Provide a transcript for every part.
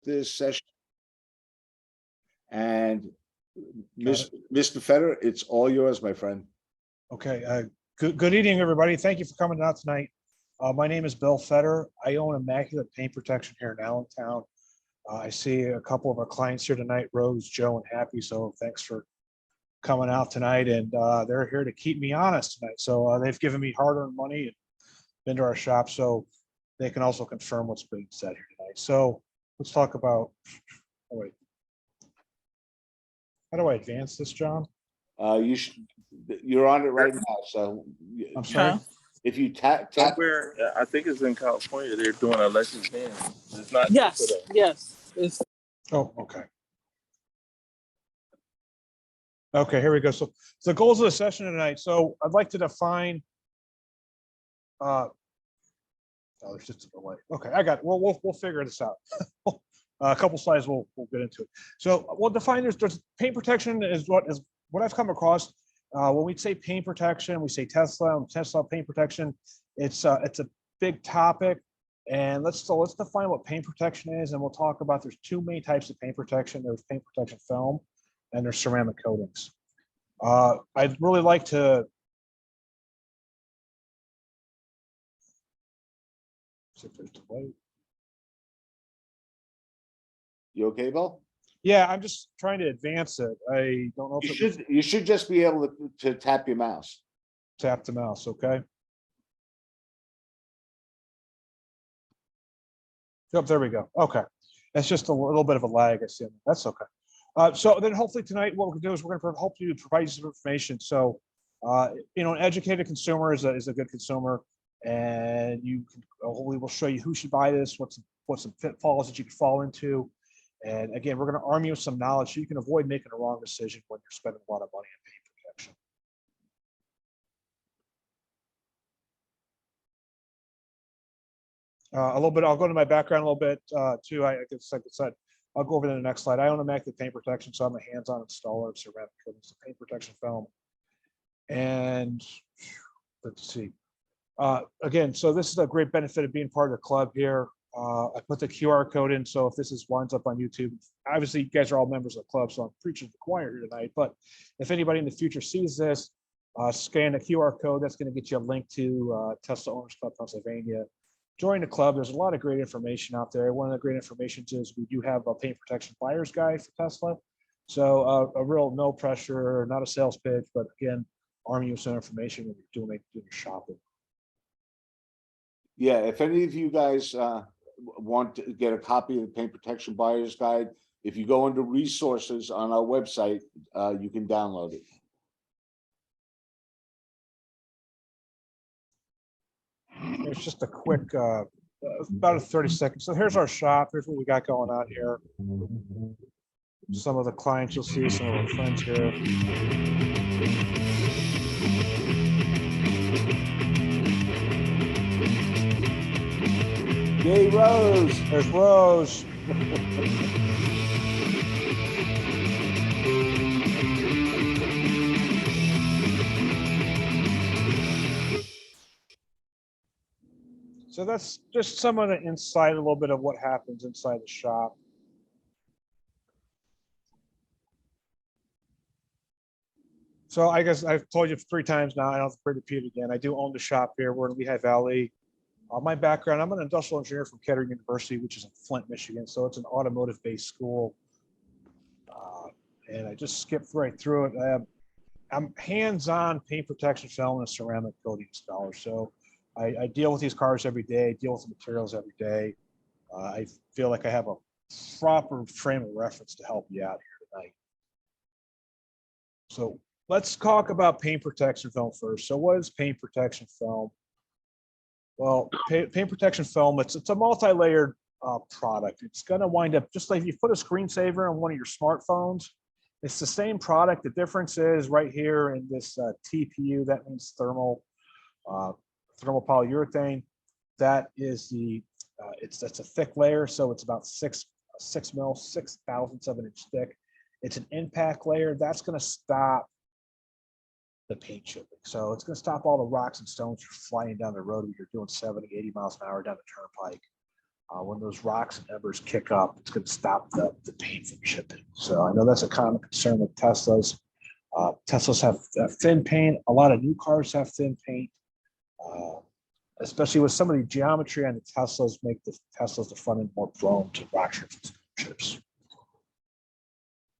this session. And Got it. Mr. Fetter, it's all yours, my friend. Okay, good evening, everybody. Thank you for coming out tonight. My name is Bill Fetter. I own Immaculate Paint Protection here in Allentown. I see a couple of our clients here tonight, Rose, Joe, and Happy. So thanks for coming out tonight. And they're here to keep me honest tonight. So they've given me hard-earned money and been to our shop, so they can also confirm what's being said here tonight. So let's talk about. Oh wait, how do I advance this, John? You're on it right now. So I'm sorry. If you tap somewhere, I think it's in California, they're doing electric hand. It's not. Yes, yes. It's Oh, okay. Okay, here we go. So the goals of the session tonight. So I'd like to define. Oh, there's just a delay. Okay, I got it. We'll figure this out. A couple slides, we'll get into it. So we'll define there's paint protection is what I've come across. When we say paint protection, we say Tesla paint protection. It's a big topic, and let's define what paint protection is, and we'll talk about there's two main types of paint protection. There's paint protection film, and there's ceramic coatings. I'd really like to. See if there's delay. You okay, Bill? Yeah, I'm just trying to advance it. I don't know if you should just be able to tap your mouse. Tap the mouse, okay. Yep, there we go. Okay, that's just a little bit of a lag. I see. That's okay. So then, hopefully tonight, what we're gonna do is we're gonna hope you provide you some information. So, an educated consumer is a good consumer, and you can hopefully we'll show you who should buy this, what's some pitfalls that you could fall into. And again, we're going to arm you with some knowledge so you can avoid making a wrong decision when you're spending a lot of money on paint protection. A little bit, I'll go to my background a little bit too. Like I said, I'll go over to the next slide. I own Immaculate Paint Protection, so I'm a hands-on installer of ceramic coatings, paint protection film. And let's see. Again, so this is a great benefit of being part of the club here. I put the QR code in, so if this winds up on YouTube, obviously you guys are all members of the club, so I'm preaching to the choir here tonight. But if anybody in the future sees this, scan the QR code. That's going to get you a link to Tesla Owners Club Pennsylvania. Join the club. There's a lot of great information out there. One of the great information is we do have a paint protection buyer's guide for Tesla. So a real no pressure, not a sales pitch, but again, arm you with some information when you're doing your shopping. Yeah, if any of you guys want to get a copy of the paint protection buyer's guide, if you go into resources on our website, you can download it. It's just a quick about a 30 seconds. So here's our shop. Here's what we got going on here. Some of the clients you'll see, some of our friends here. Yay, Rose! There's Rose. So that's just some of the insight, a little bit of what happens inside the shop. So I guess I've told you 3 times now. I don't have to repeat it again. I do own the shop here. We're in Lehigh Valley. My background, I'm an industrial engineer from Fetter University, which is in Flint, Michigan. So it's an automotive-based school. And I just skipped right through it. I'm hands-on paint protection film and ceramic coating installer. So I deal with these cars every day, deal with the materials every day. I feel like I have a proper frame of reference to help you out here tonight. So let's talk about paint protection film first. So what is paint protection film? Well, paint protection film, it's a multi-layered product. It's going to wind up just like if you put a screensaver on one of your smartphones. It's the same product. The difference is right here in this TPU. That means thermal polyurethane. That is that's a thick layer, so it's about 6 mil, 6/1000 of an inch thick. It's an impact layer. That's going to stop the paint chipping. So it's going to stop all the rocks and stones you're flying down the road when you're doing 70, 80 miles an hour down the turnpike. When those rocks and embers kick up, it's going to stop the paint from chipping. So I know that's a common concern with Teslas. Teslas have thin paint. A lot of new cars have thin paint, especially with some of the geometry on the Teslas make the Teslas, the front end, more prone to rock chips and chips.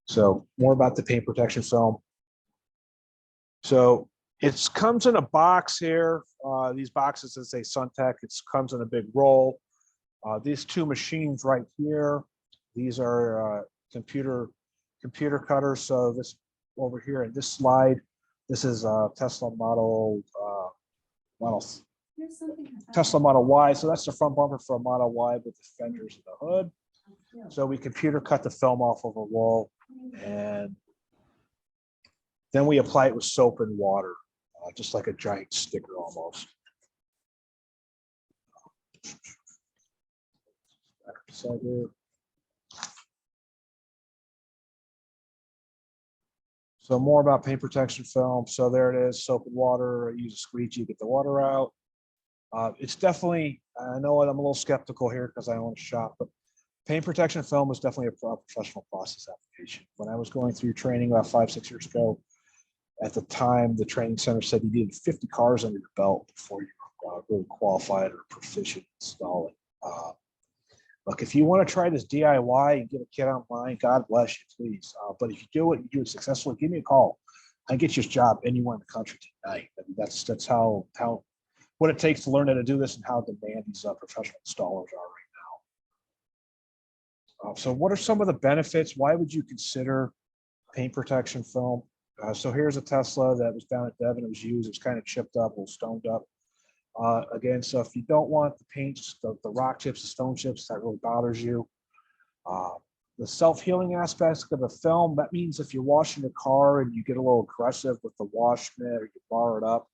So more about the paint protection film. So it comes in a box here. These boxes that say Suntech, it comes in a big roll. These two machines right here, these are computer cutters. So this over here in this slide, this is a Tesla Tesla Model Y. So that's the front bumper for a Model Y with the fenders and the hood. So we computer cut the film off of a roll, and then we apply it with soap and water, just like a giant sticker almost. So more about paint protection film. So there it is, soap and water. Use a squeegee, get the water out. It's definitely, I know I'm a little skeptical here because I own a shop, but paint protection film is definitely a professional process application. When I was going through training about 5-6 years ago, at the time, the training center said you needed 50 cars under your belt before you really qualified or proficient installing. Look, if you want to try this DIY and get a kit online, God bless you, please. But if you do it successfully, give me a call. I get you a job anywhere in the country tonight. I mean, that's how what it takes to learn how to do this and how demanding these professional installers are right now. So what are some of the benefits? Why would you consider paint protection film? So here's a Tesla that was down at Devon. It was used. It was kind of chipped up, a little stoned up. Again, so if you don't want the paints, the rock chips, the stone chips, that really bothers you. The self-healing aspects of the film, that means if you're washing your car and you get a little aggressive with the wash mitt or you bar it up,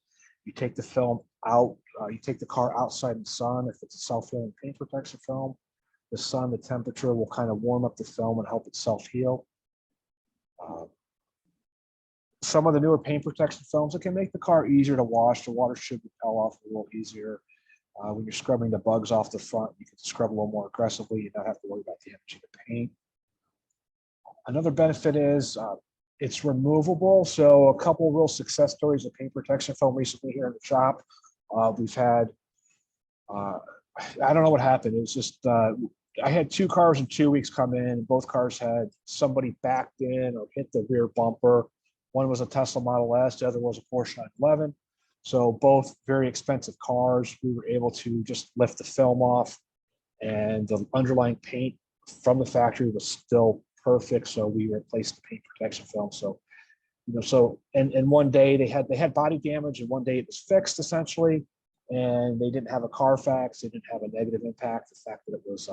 you take the film out, you take the car outside in the sun. If it's a self-healing paint protection film, the sun, the temperature will kind of warm up the film and help it self-heal. Some of the newer paint protection films, it can make the car easier to wash. The water should repel off a little easier. When you're scrubbing the bugs off the front, you can scrub a little more aggressively. You don't have to worry about damaging the paint. Another benefit is it's removable. So a couple of real success stories of paint protection film recently here in the shop. We've had, I don't know what happened. It was just, I had 2 cars in 2 weeks come in. Both cars had somebody backed in or hit the rear bumper. One was a Tesla Model S, the other was a Porsche 911. So both very expensive cars. We were able to just lift the film off, and the underlying paint from the factory was still perfect. So we replaced the paint protection film. So, and one day they had body damage, and one day it was fixed essentially, and they didn't have a Carfax. They didn't have a negative impact. The fact that it was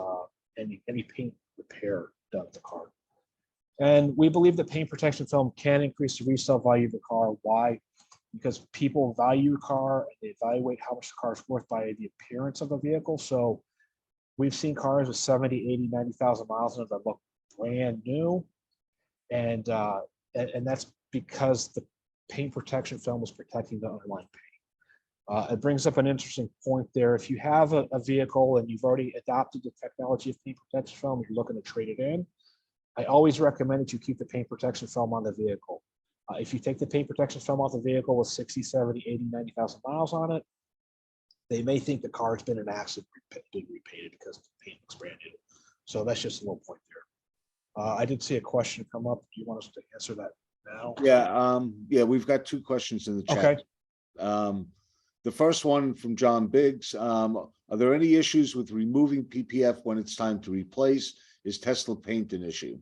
any paint repair done to the car. And we believe that paint protection film can increase the resale value of the car. Why? Because people value a car and they evaluate how much the car is worth by the appearance of the vehicle. So we've seen cars with 70, 80, 90,000 miles in it that look brand new. And that's because the paint protection film is protecting the underlying paint. It brings up an interesting point there. If you have a vehicle and you've already adopted the technology of paint protection film, you're looking to trade it in, I always recommend that you keep the paint protection film on the vehicle. If you take the paint protection film off the vehicle with 60, 70, 80, 90,000 miles on it, they may think the car has been in an accident, been repainted because the paint looks brand new. So that's just a little point there. I did see a question come up. Do you want us to answer that now? Yeah, we've got 2 questions in the chat. Okay. The first one from John Biggs. Are there any issues with removing PPF when it's time to replace? Is Tesla paint an issue?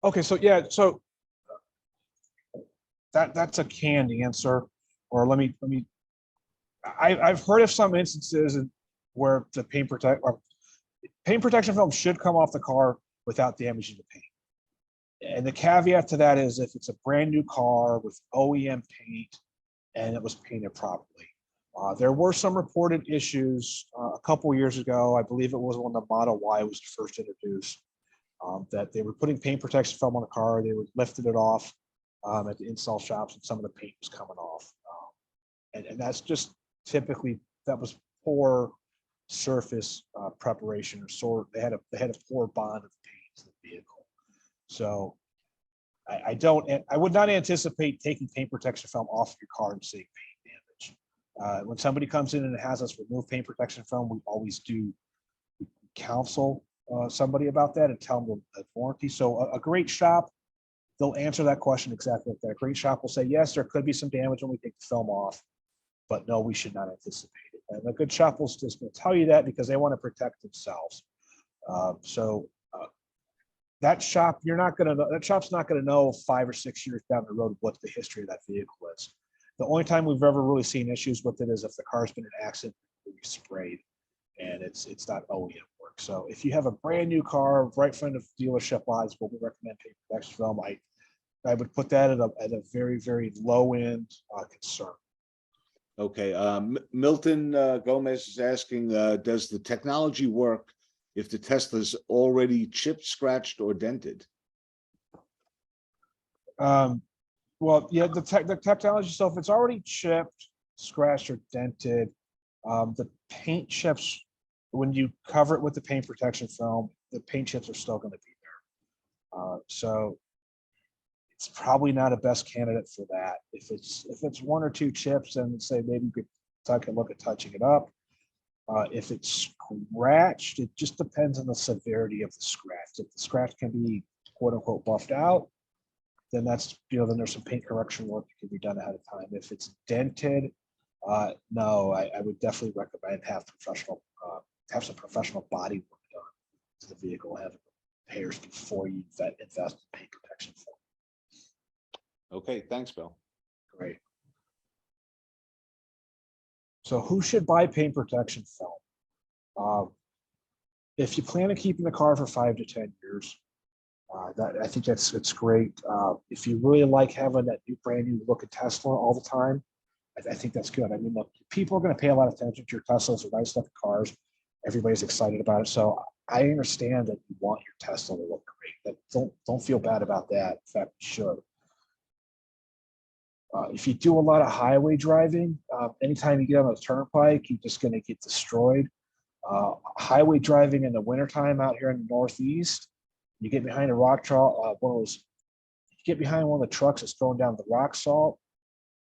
Okay, so yeah, so that's a canned answer. Or I've heard of some instances where the paint protection film should come off the car without damaging the paint. And the caveat to that is if it's a brand new car with OEM paint and it was painted properly. There were some reported issues a couple of years ago. I believe it was when the Model Y was first introduced, that they were putting paint protection film on the car. They were lifting it off at the install shops, and some of the paint was coming off. And that's just typically, that was poor surface preparation or sort. They had a poor bond of paint to the vehicle. So I would not anticipate taking paint protection film off of your car and seeing paint damage. When somebody comes in and has us remove paint protection film, we always do counsel somebody about that and tell them the warranty. So a great shop, they'll answer that question exactly like that. A great shop will say, yes, there could be some damage when we take the film off, but no, we should not anticipate it. And a good shop will just tell you that because they want to protect themselves. That shop, that shop's not going to know 5 or 6 years down the road what the history of that vehicle is. The only time we've ever really seen issues with it is if the car's been in an accident, we sprayed, and it's not OEM work. So if you have a brand new car right from the dealership lines, what we recommend paint protection film, I would put that at a very, very low end concern. Okay, Milton Gomez is asking, does the technology work if the Tesla's already chipped, scratched, or dented? Well, yeah, the technology. So if it's already chipped, scratched, or dented, the paint chips, when you cover it with the paint protection film, the paint chips are still going to be there. So it's probably not a best candidate for that. If it's 1 or 2 chips, then say maybe you could take a look at touching it up. If it's scratched, it just depends on the severity of the scratch. If the scratch can be quote unquote buffed out, then that's, then there's some paint correction work that can be done ahead of time. If it's dented, no, I would definitely recommend have some professional body work done to the vehicle, have repairs before you invest in paint protection film. Okay, thanks, Bill. Great. So who should buy paint protection film? If you plan on keeping the car for 5 to 10 years, I think it's great. If you really like having that brand new look at Tesla all the time, I think that's good. I mean, look, people are going to pay a lot of attention to your Teslas or nice looking cars. Everybody's excited about it. So I understand that you want your Tesla to look great. Don't feel bad about that. In fact, you should. If you do a lot of highway driving, anytime you get on a turnpike, you're just going to get destroyed. Highway driving in the wintertime out here in the Northeast, you get behind a rock truck, you get behind one of the trucks that's throwing down the rock salt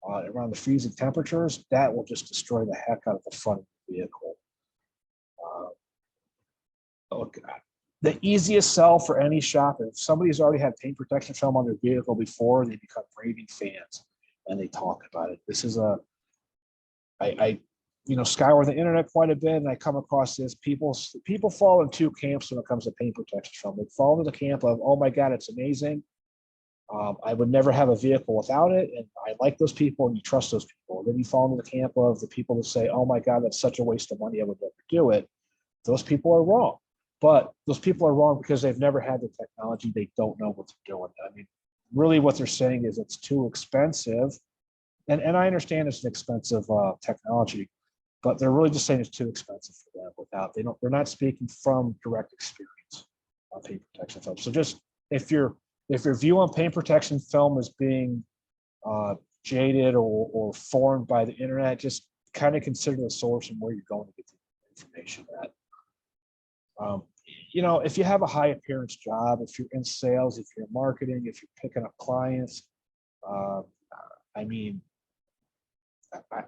around the freezing temperatures, that will just destroy the heck out of the front of the vehicle. Look, the easiest sell for any shop, if somebody's already had paint protection film on their vehicle before, they become raving fans and they talk about it. This is I scour the internet quite a bit, and I come across this. People fall in 2 camps when it comes to paint protection film. They fall into the camp of, oh my God, it's amazing. I would never have a vehicle without it, and I like those people, and you trust those people. And then you fall into the camp of the people that say, oh my God, that's such a waste of money, I would never do it. Those people are wrong. But those people are wrong because they've never had the technology. They don't know what they're doing. I mean, really what they're saying is it's too expensive. And I understand it's an expensive technology, but they're really just saying it's too expensive for them they're not speaking from direct experience on paint protection film. So just if your view on paint protection film is being jaded or formed by the internet, just kind of consider the source and where you're going to get the information at. If you have a high appearance job, if you're in sales, if you're in marketing, if you're picking up clients, I mean,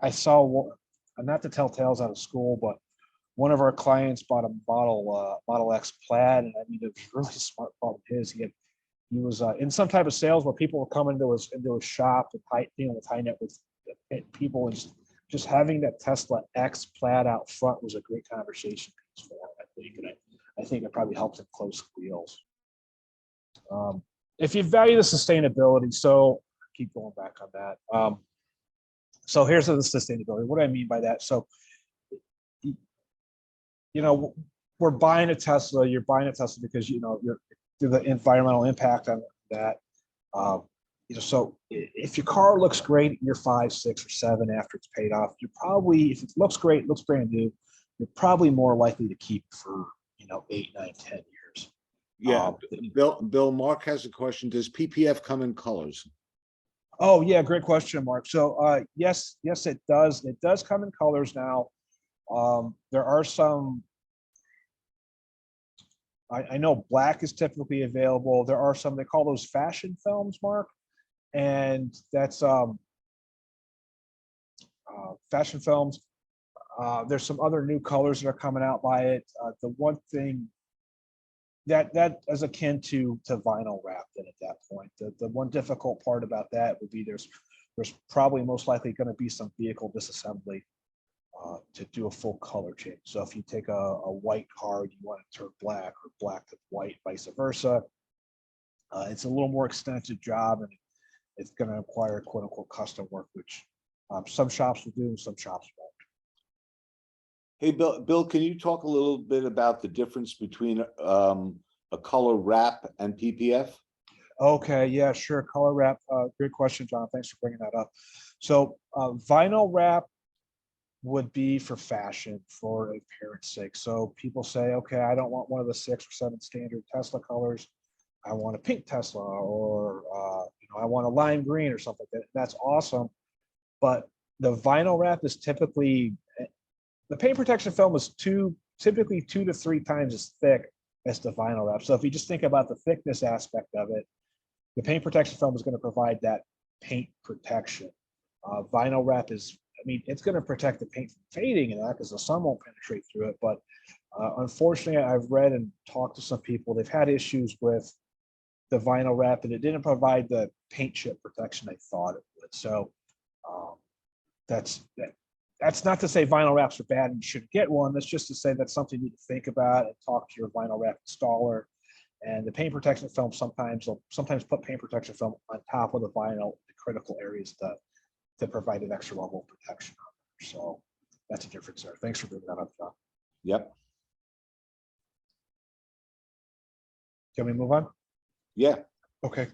I saw, not to tell tales out of school, but one of our clients bought a Model X Plaid, and I mean, it was really smart part of his. He was in some type of sales where people were coming into his shop and dealing with high net worth people, and just having that Tesla X Plaid out front was a great conversation piece for him, I think, and I think it probably helped him close deals. If you value the sustainability, so keep going back on that. So here's the sustainability. What do I mean by that? So, we're buying a Tesla. You're buying a Tesla because you're through the environmental impact on that. So if your car looks great in year 5, 6, or 7 after it's paid off, you're probably, if it looks great, looks brand new, you're probably more likely to keep it for 8, 9, 10 years. Yeah, Bill, Mark has a question. Does PPF come in colors? Oh yeah, great question, Mark. So yes, it does. It does come in colors now. There are some, I know black is typically available. There are some, they call those fashion films, Mark. And that's fashion films. There's some other new colors that are coming out by it. The one thing that is akin to vinyl wrap then at that point. The one difficult part about that would be there's probably most likely going to be some vehicle disassembly to do a full color change. So if you take a white car and you want it to turn black, or black to white, vice versa, it's a little more extensive job, and it's going to require quote unquote custom work, which some shops will do and some shops won't. Hey, Bill, can you talk a little bit about the difference between a color wrap and PPF? Okay, yeah, sure. Color wrap, great question, John. Thanks for bringing that up. So vinyl wrap would be for fashion, for appearance sake. So people say, okay, I don't want one of the 6 or 7 standard Tesla colors. I want a pink Tesla, or I want a lime green or something like that. That's awesome. But the vinyl wrap is typically, the paint protection film is typically 2 to 3 times as thick as the vinyl wrap. So if you just think about the thickness aspect of it, the paint protection film is going to provide that paint protection. Vinyl wrap is, it's going to protect the paint from fading and that, because the sun won't penetrate through it. But unfortunately, I've read and talked to some people, they've had issues with the vinyl wrap, and it didn't provide the paint chip protection they thought it would. So that's not to say vinyl wraps are bad and you shouldn't get one. That's just to say that's something you need to think about and talk to your vinyl wrap installer. And the paint protection film, sometimes put paint protection film on top of the vinyl, the critical areas to provide an extra level of protection. So that's a difference there. Thanks for bringing that up, John. Yep. Can we move on? Yeah. Okay.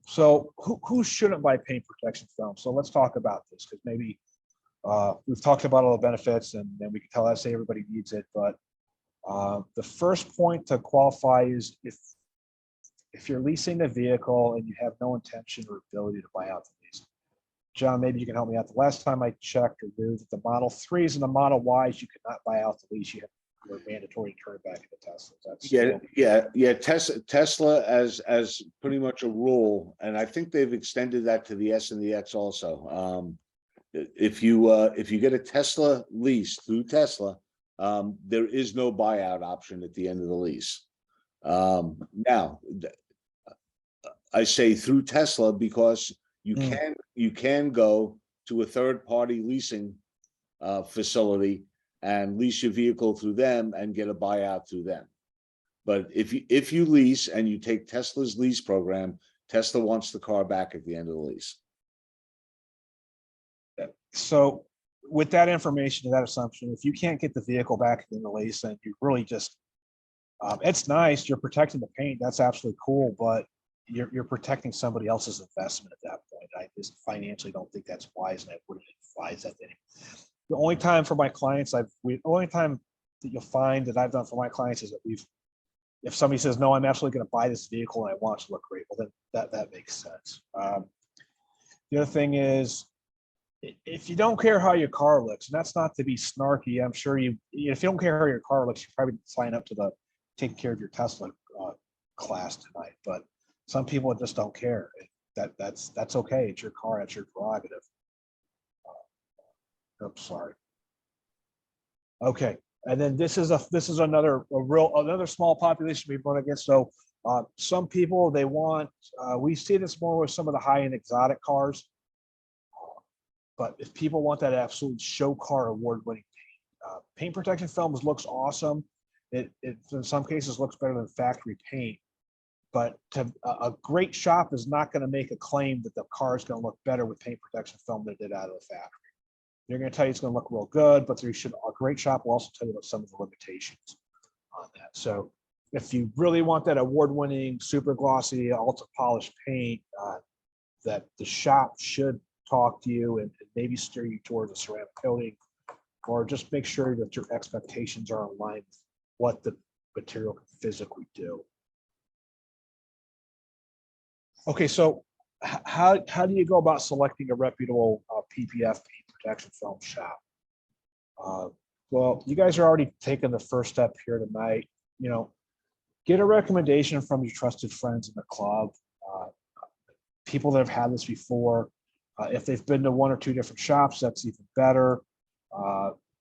So who shouldn't buy paint protection film? So let's talk about this, because maybe we've talked about all the benefits, and then we can tell us everybody needs it. But the first point to qualify is if you're leasing a vehicle and you have no intention or ability to buy out the lease. John, maybe you can help me out. The last time I checked or knew that the Model 3s and the Model Ys, you could not buy out the lease. You're mandatory to turn it back into Tesla. Tesla as pretty much a rule, and I think they've extended that to the S and the X also. If you get a Tesla lease through Tesla, there is no buyout option at the end of the lease. Now, I say through Tesla because you can go to a third-party leasing facility and lease your vehicle through them and get a buyout through them. But if you lease and you take Tesla's lease program, Tesla wants the car back at the end of the lease. So with that information, that assumption, if you can't get the vehicle back in the lease, and you really just, it's nice, you're protecting the paint, that's absolutely cool, but you're protecting somebody else's investment at that point. I just financially don't think that's wise, and I wouldn't advise that to anyone. The only time for my clients, the only time that you'll find that I've done for my clients is that if somebody says, no, I'm absolutely going to buy this vehicle and I want it to look great, well, then that makes sense. The other thing is, if you don't care how your car looks, and that's not to be snarky, I'm sure if you don't care how your car looks, you probably sign up to the taking care of your Tesla class tonight. But some people just don't care. That's okay. It's your car. It's your prerogative. Oops, sorry. Okay, and then this is another small population we run against. So some people, they want, we see this more with some of the high-end exotic cars. But if people want that absolute show car award-winning paint protection films looks awesome. It in some cases looks better than factory paint. But a great shop is not going to make a claim that the car is going to look better with paint protection film than it did out of the factory. They're going to tell you it's going to look real good, but a great shop will also tell you about some of the limitations on that. So if you really want that award-winning, super glossy, ultra polished paint, that the shop should talk to you and maybe steer you towards a ceramic coating, or just make sure that your expectations are in line with what the material can physically do. Okay, so how do you go about selecting a reputable PPF paint protection film shop? Well, you guys are already taking the first step here tonight. Get a recommendation from your trusted friends in the club, people that have had this before. If they've been to one or two different shops, that's even better.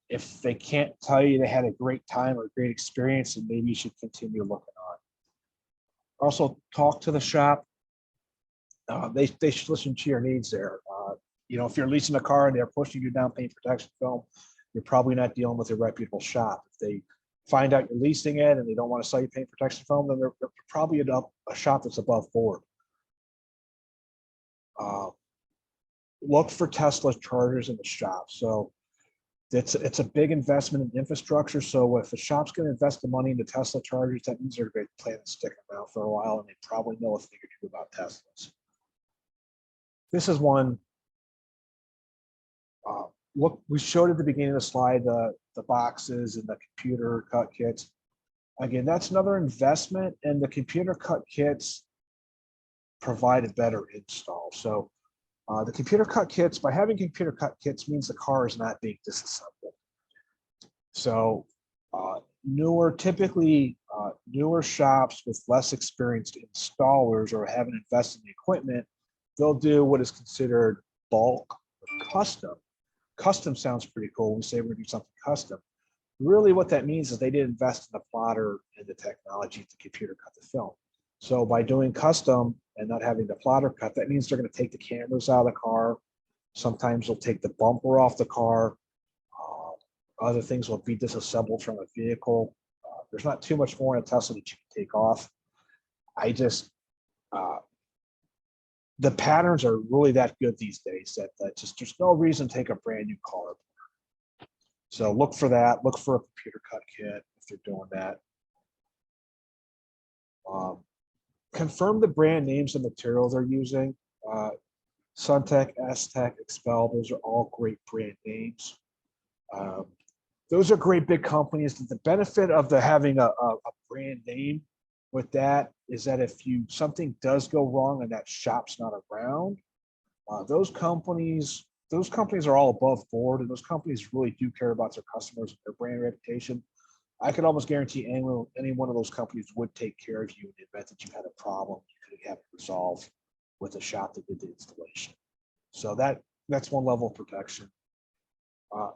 If they can't tell you they had a great time or a great experience, then maybe you should continue looking on. Also, talk to the shop. They should listen to your needs there. If you're leasing a car and they're pushing you down paint protection film, you're probably not dealing with a reputable shop. If they find out you're leasing it and they don't want to sell you paint protection film, then they're probably a shop that's above board. Look for Tesla chargers in the shop. So it's a big investment in infrastructure. So if the shop's going to invest the money into Tesla chargers, that means they're going to plan to stick around for a while, and they probably know a thing or two about Teslas. This is one. Look, we showed at the beginning of the slide the boxes and the computer cut kits. Again, that's another investment, and the computer cut kits provide a better install. So the computer cut kits, by having computer cut kits, means the car is not being disassembled. So typically newer shops with less experienced installers or haven't invested in the equipment, they'll do what is considered bulk or custom. Custom sounds pretty cool when we say we're gonna do something custom. Really what that means is they didn't invest in the plotter and the technology to computer cut the film. So by doing custom and not having the plotter cut, that means they're going to take the cameras out of the car. Sometimes they'll take the bumper off the car. Other things will be disassembled from a vehicle. There's not too much more in a Tesla that you can take off. The patterns are really that good these days that just there's no reason to take a brand new car. So look for that. Look for a computer cut kit if they're doing that. Confirm the brand names and materials they're using. Suntech, S-Tech, Expel, those are all great brand names. Those are great big companies. The benefit of having a brand name with that is that if something does go wrong and that shop's not around, those companies are all above board, and those companies really do care about their customers and their brand reputation. I could almost guarantee any one of those companies would take care of you in the event that you had a problem. You could have it resolved with a shop that did the installation. So that's one level of protection.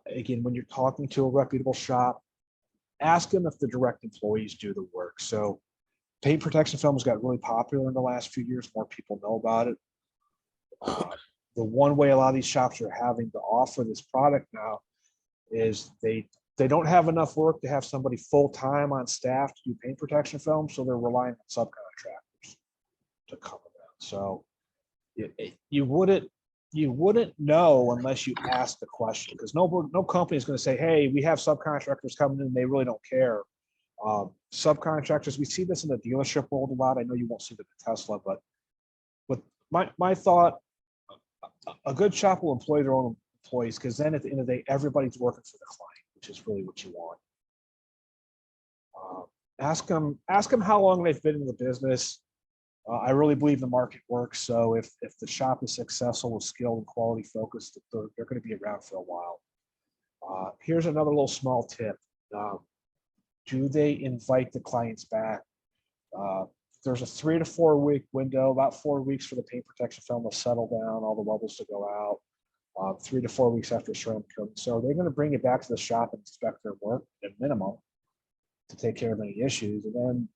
Again, when you're talking to a reputable shop, ask them if the direct employees do the work. So paint protection film has got really popular in the last few years. More people know about it. The one way a lot of these shops are having to offer this product now is they don't have enough work to have somebody full-time on staff to do paint protection film, so they're relying on subcontractors to cover that. So you wouldn't know unless you ask the question, because no company is going to say, hey, we have subcontractors coming in and they really don't care. Subcontractors, we see this in the dealership world a lot. I know you won't see it at Tesla, but my thought, a good shop will employ their own employees, because then at the end of the day, everybody's working for the client, which is really what you want. Ask them how long they've been in the business. I really believe the market works. So if the shop is successful with skill and quality focused, they're going to be around for a while. Here's another little small tip. Do they invite the clients back? There's a 3 to 4 week window, about 4 weeks for the paint protection film to settle down, all the bubbles to go out. 3 to 4 weeks after ceramic coating. So they're going to bring it back to the shop and inspect their work at minimum to take care of any issues. And then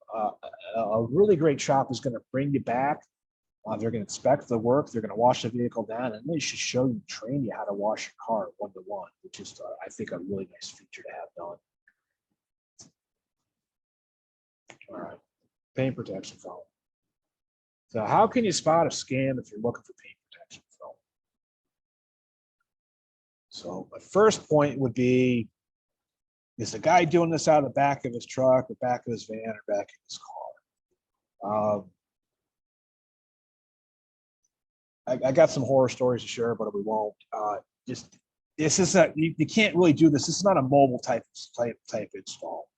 a really great shop is going to bring you back. They're going to inspect the work. They're going to wash the vehicle down, and they should show you, train you how to wash your car one-to-one, which is, I think, a really nice feature to have done. All right, paint protection film. So how can you spot a scam if you're looking for paint protection film? So my first point would be, is the guy doing this out of the back of his truck or back of his van or back of his car? I got some horror stories to share, but we won't. This is you can't really do this. This is not a mobile type install.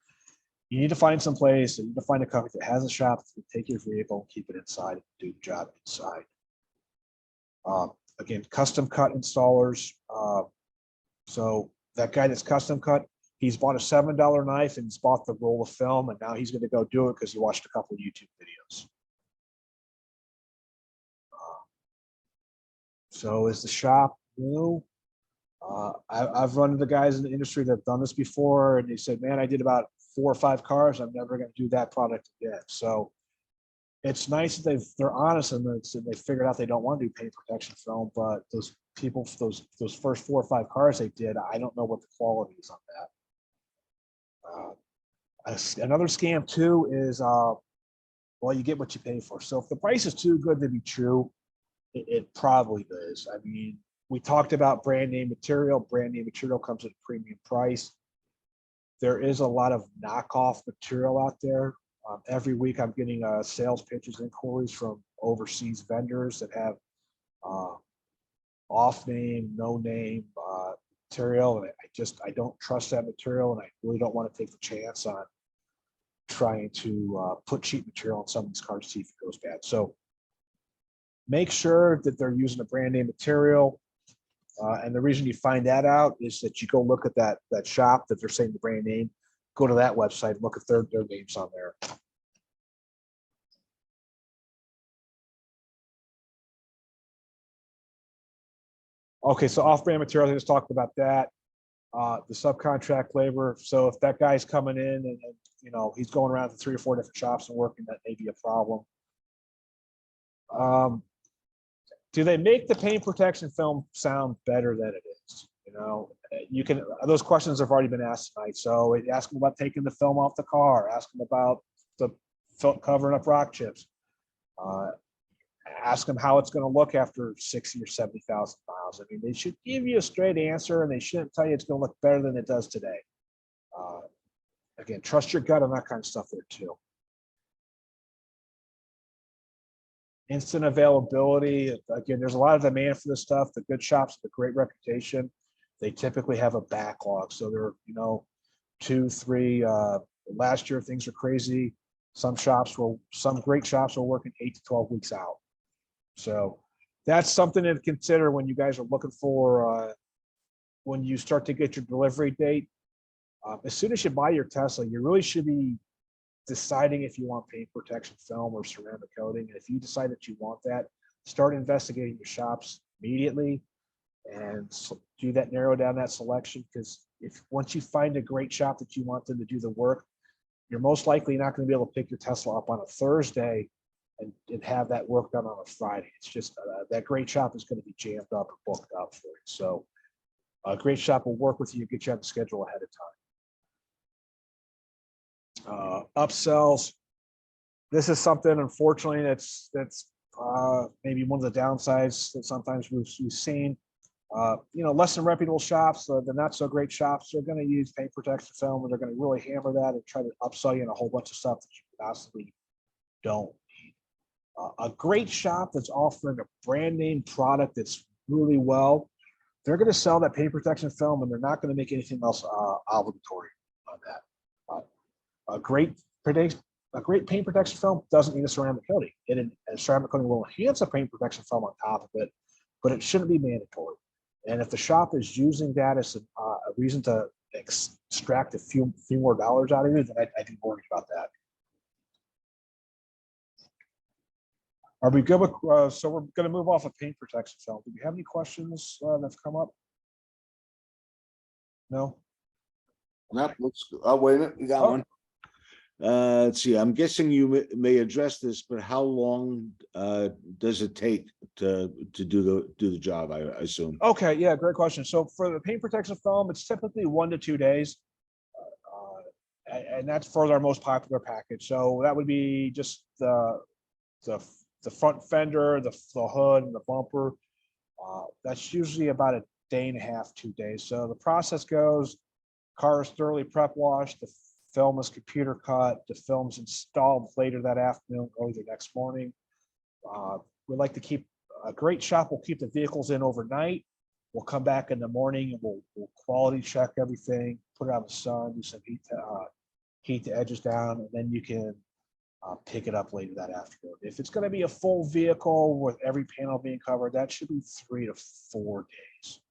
You need to find some place. You need to find a company that has a shop to take your vehicle and keep it inside and do the job inside. Again, custom cut installers. So that guy that's custom cut, he's bought a $7 knife and he's bought the roll of film, and now he's going to go do it because he watched a couple of YouTube videos. So is the shop new? I've run into guys in the industry that have done this before, and they said, man, I did about 4 or 5 cars. I'm never going to do that product again. So it's nice that they're honest and they figured out they don't want to do paint protection film, but those people, those first 4 or 5 cars they did, I don't know what the quality is on that. Another scam too is, well, you get what you pay for. So if the price is too good to be true, it probably is. I mean, we talked about brand name material. Brand name material comes at a premium price. There is a lot of knockoff material out there. Every week I'm getting sales pitches, inquiries from overseas vendors that have off name, no name material. And I don't trust that material, and I really don't want to take the chance on trying to put cheap material on some of these cars to see if it goes bad. So make sure that they're using a brand name material. And the reason you find that out is that you go look at that shop that they're saying the brand name, go to that website, look at their names on there. Okay, so off-brand materials, I just talked about that. The subcontract labor. So if that guy's coming in and you know, he's going around to 3 or 4 different shops and working, that may be a problem. Do they make the paint protection film sound better than it is? You know, you can, those questions have already been asked tonight. So ask them about taking the film off the car, ask them about the covering up rock chips. Ask them how it's going to look after 60 or 70,000 miles. I mean, they should give you a straight answer, and they shouldn't tell you it's going to look better than it does today. Again, trust your gut on that kind of stuff there too. Instant availability. Again, there's a lot of demand for this stuff. The good shops with a great reputation, they typically have a backlog. So they're, you know, 2, 3, last year things are crazy. Some great shops were working 8 to 12 weeks out. So that's something to consider when you guys are looking for, when you start to get your delivery date. As soon as you buy your Tesla, you really should be deciding if you want paint protection film or ceramic coating. And if you decide that you want that, start investigating your shops immediately and do that, narrow down that selection. Because if once you find a great shop that you want them to do the work, you're most likely not going to be able to pick your Tesla up on a Thursday and have that work done on a Friday. It's just that great shop is going to be jammed up or booked up for you. So a great shop will work with you, get you on the schedule ahead of time. Upsells. This is something, unfortunately, that's maybe one of the downsides that sometimes we've seen. You know, less than reputable shops, the not so great shops, they're going to use paint protection film, and they're going to really hammer that and try to upsell you in a whole bunch of stuff that you possibly don't need. A great shop that's offering a brand name product that's really well, they're going to sell that paint protection film, and they're not going to make anything else obligatory on that. A great paint protection film doesn't need a ceramic coating. A ceramic coating will enhance a paint protection film on top of it, but it shouldn't be mandatory. And if the shop is using that as a reason to extract a few more dollars out of you, then I'd be worried about that. Are we good with, so we're going to move off of paint protection film. Do we have any questions that's come up? No? Nope, looks good. Oh, wait a minute, we got one. Let's see, I'm guessing you may address this, but how long does it take to do the job, I assume? Okay, yeah, great question. So for the paint protection film, it's typically 1 to 2 days. And that's for our most popular package. So that would be just the front fender, the hood, and the bumper. That's usually about a day and a half, 2 days. So the process goes, car is thoroughly prep washed, the film is computer cut, the film's installed later that afternoon, early the next morning. We like to keep a great shop. Will keep the vehicles in overnight. We'll come back in the morning and we'll quality check everything, put it out in the sun, do some heat the edges down, and then you can pick it up later that afternoon. If it's going to be a full vehicle with every panel being covered, that should be 3 to 4 days.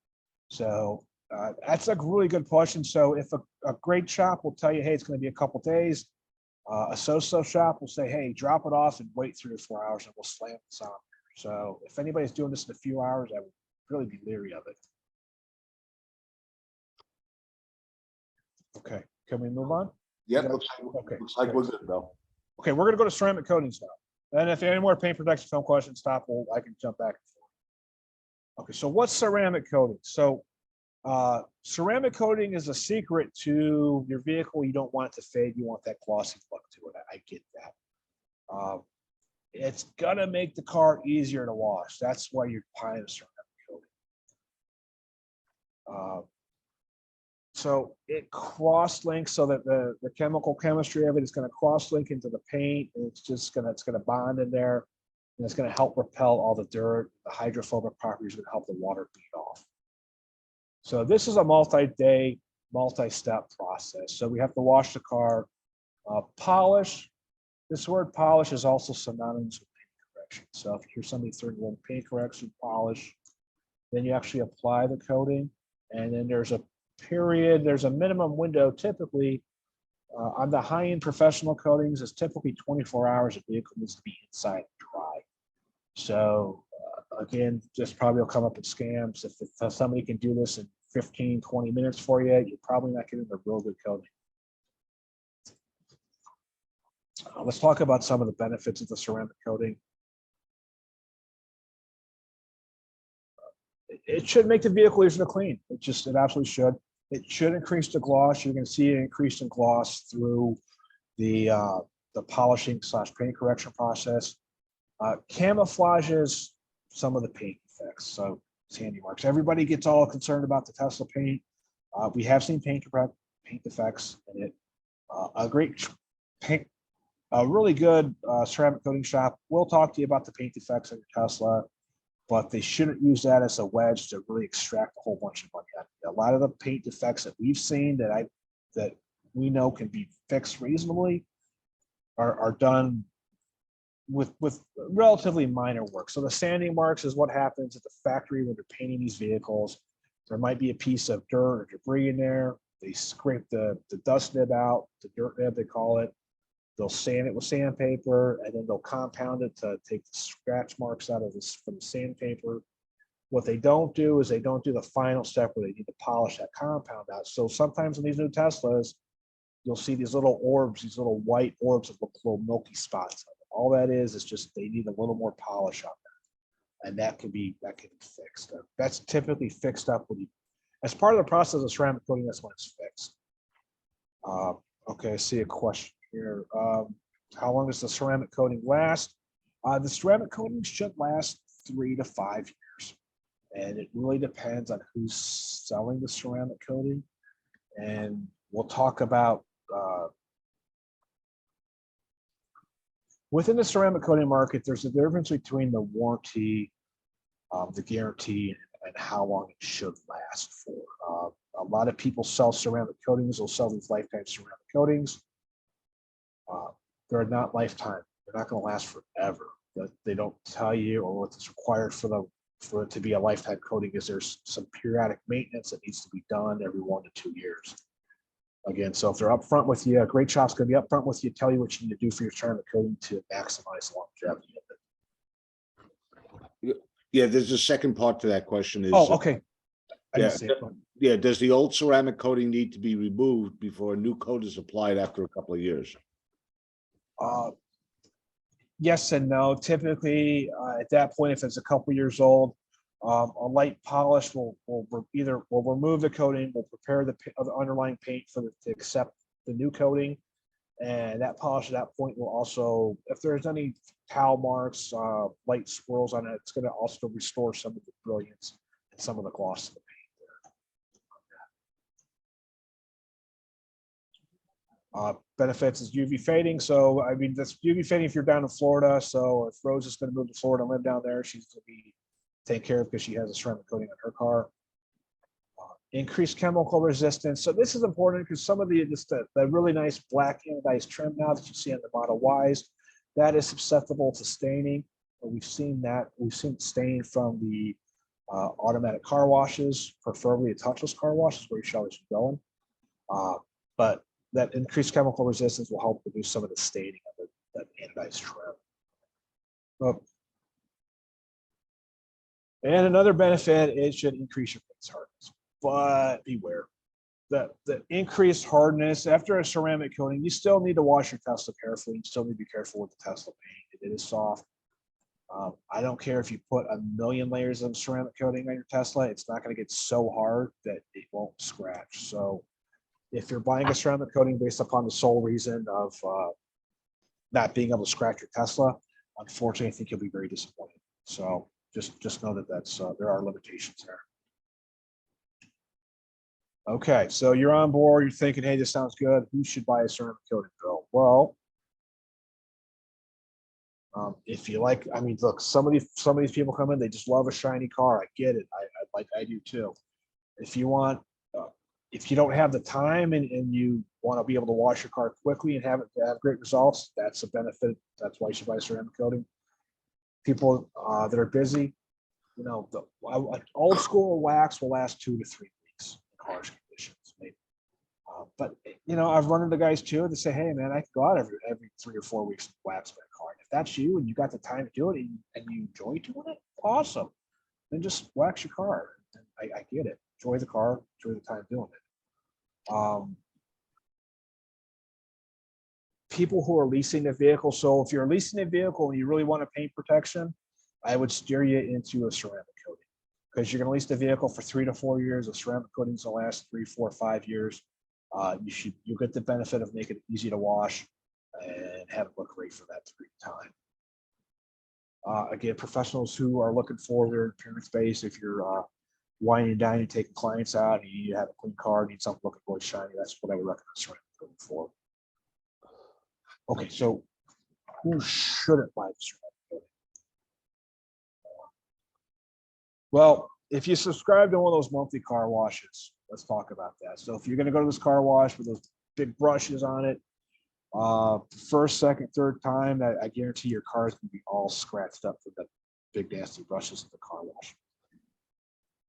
So That's a really good question. So if a great shop will tell you, hey, it's going to be a couple days, a so-so shop will say, hey, drop it off and wait 3 or 4 hours and we'll slam this on. So if anybody's doing this in a few hours, I would really be leery of it. Okay, can we move on? Yep, Okay, looks like good. we're good, though. Okay, we're gonna go to ceramic coatings now. And if any more paint protection film questions, stop, I can jump back and forth. Okay, so what's ceramic coating? So ceramic coating is a secret to your vehicle. You don't want it to fade. You want that glossy look to it. I get that. It's gonna make the car easier to wash. That's why you're buying a ceramic coating. So it cross-links so that the chemical chemistry of it is going to cross-link into the paint, and it's going to bond in there, and it's going to help repel all the dirt. The hydrophobic properties are going to help the water bead off. So this is a multi-day, multi-step process. So we have to wash the car, polish. This word polish is also synonymous with paint correction. So if you hear somebody throwing the word paint correction, polish, then you actually apply the coating, and then there's a period, there's a minimum window typically on the high-end professional coatings. It's typically 24 hours a vehicle needs to be inside and dry. So again, this probably will come up in scams. If somebody can do this in 15, 20 minutes for you, you're probably not getting a real good coating. Let's talk about some of the benefits of the ceramic coating. It should make the vehicle easier to clean. It absolutely should. It should increase the gloss. You can see an increase in gloss through the polishing / paint correction process. Camouflages some of the paint effects. So sandy marks. Everybody gets all concerned about the Tesla paint. We have seen paint defects in it. A really good ceramic coating shop will talk to you about the paint defects in your Tesla, but they shouldn't use that as a wedge to really extract a whole bunch of money out of it. A lot of the paint defects that we've seen that we know can be fixed reasonably are done with relatively minor work. So the sanding marks is what happens at the factory when they're painting these vehicles. There might be a piece of dirt or debris in there. They scrape the dust nib out, the dirt nib they call it. They'll sand it with sandpaper, and then they'll compound it to take the scratch marks out of this from the sandpaper. What they don't do is they don't do the final step where they need to polish that compound out. So sometimes in these new Teslas, you'll see these little orbs, these little white orbs that look little milky spots. All that is just they need a little more polish on that, and that can be fixed. That's typically fixed up when you, as part of the process of ceramic coating. That's when it's fixed. Okay, I see a question here. How long does the ceramic coating last? The ceramic coating should last 3 to 5 years, and it really depends on who's selling the ceramic coating. And we'll talk about within the ceramic coating market, there's a difference between the warranty, the guarantee, and how long it should last for. A lot of people sell ceramic coatings. They'll sell these lifetime ceramic coatings. They're not lifetime. They're not going to last forever. But they don't tell you, or what's required for it to be a lifetime coating is there's some periodic maintenance that needs to be done every 1 to 2 years. Again, so if they're upfront with you, a great shop's going to be upfront with you, tell you what you need to do for your ceramic coating to maximize longevity of it. Yeah, there's a second part to that question is. Oh, okay. I didn't Yeah, see it. yeah. Does the old ceramic coating need to be removed before a new coat is applied after a couple of years? Yes and no. Typically, at that point, if it's a couple years old, a light polish will remove the coating, will prepare the underlying paint to accept the new coating, and that polish at that point will also, if there's any towel marks, light swirls on it, it's going to also restore some of the brilliance and some of the gloss of the paint there. Benefits is UV fading. So I mean, that's UV fading if you're down in Florida. So if Rose is going to move to Florida and live down there, she's going to be taken care of because she has a ceramic coating on her car. Increased chemical resistance. So this is important because some of the really nice black anodized trim now that you see on the Model Ys, that is susceptible to staining. We've seen that. We've seen stain from the Automatic car washes, preferably a touchless car wash is where you should be going. But that increased chemical resistance will help reduce some of the staining of that anodized trim. And another benefit, it should increase your paint's hardness, but beware. The increased hardness after a ceramic coating, you still need to wash your Tesla carefully. You still need to be careful with the Tesla paint. It is soft. I don't care if you put a million layers of ceramic coating on your Tesla, it's not going to get so hard that it won't scratch. So if you're buying a ceramic coating based upon the sole reason of not being able to scratch your Tesla, unfortunately, I think you'll be very disappointed. So just know that there are limitations there. Okay, so you're on board. You're thinking, hey, this sounds good. Who should buy a ceramic coating, Bill? Well, if you like, I mean, look, some of these people come in, they just love a shiny car. I get it. I do too. If you want, if you don't have the time and you want to be able to wash your car quickly and have great results, that's a benefit. That's why you should buy ceramic coating. People that are busy, you know, the old school wax will last 2 to 3 weeks in harsh conditions, maybe. But you know, I've run into guys too that say, "Hey, man, I can go out every 3 or 4 weeks and wax my car." And if that's you and you got the time to do it and you enjoy doing it, awesome. Then just wax your car. And I get it. Enjoy the car. Enjoy the time doing it. People who are leasing a vehicle. So if you're leasing a vehicle and you really want a paint protection, I would steer you into a ceramic coating because you're going to lease the vehicle for 3 to 4 years. The ceramic coatings will last 3, 4, 5 years. You'll get the benefit of making it easy to wash and have it look great for that period of time. Again, professionals who are looking for their appearance base, if you're winding and dining, taking clients out, and you have a clean car, need something looking really shiny, that's what I would recommend ceramic coating for. Okay, so who shouldn't buy the ceramic coating? Well, if you subscribe to one of those monthly car washes, let's talk about that. So if you're going to go to this car wash with those big brushes on it, first, second, third time, I guarantee your car is going to be all scratched up with the big nasty brushes of the car wash.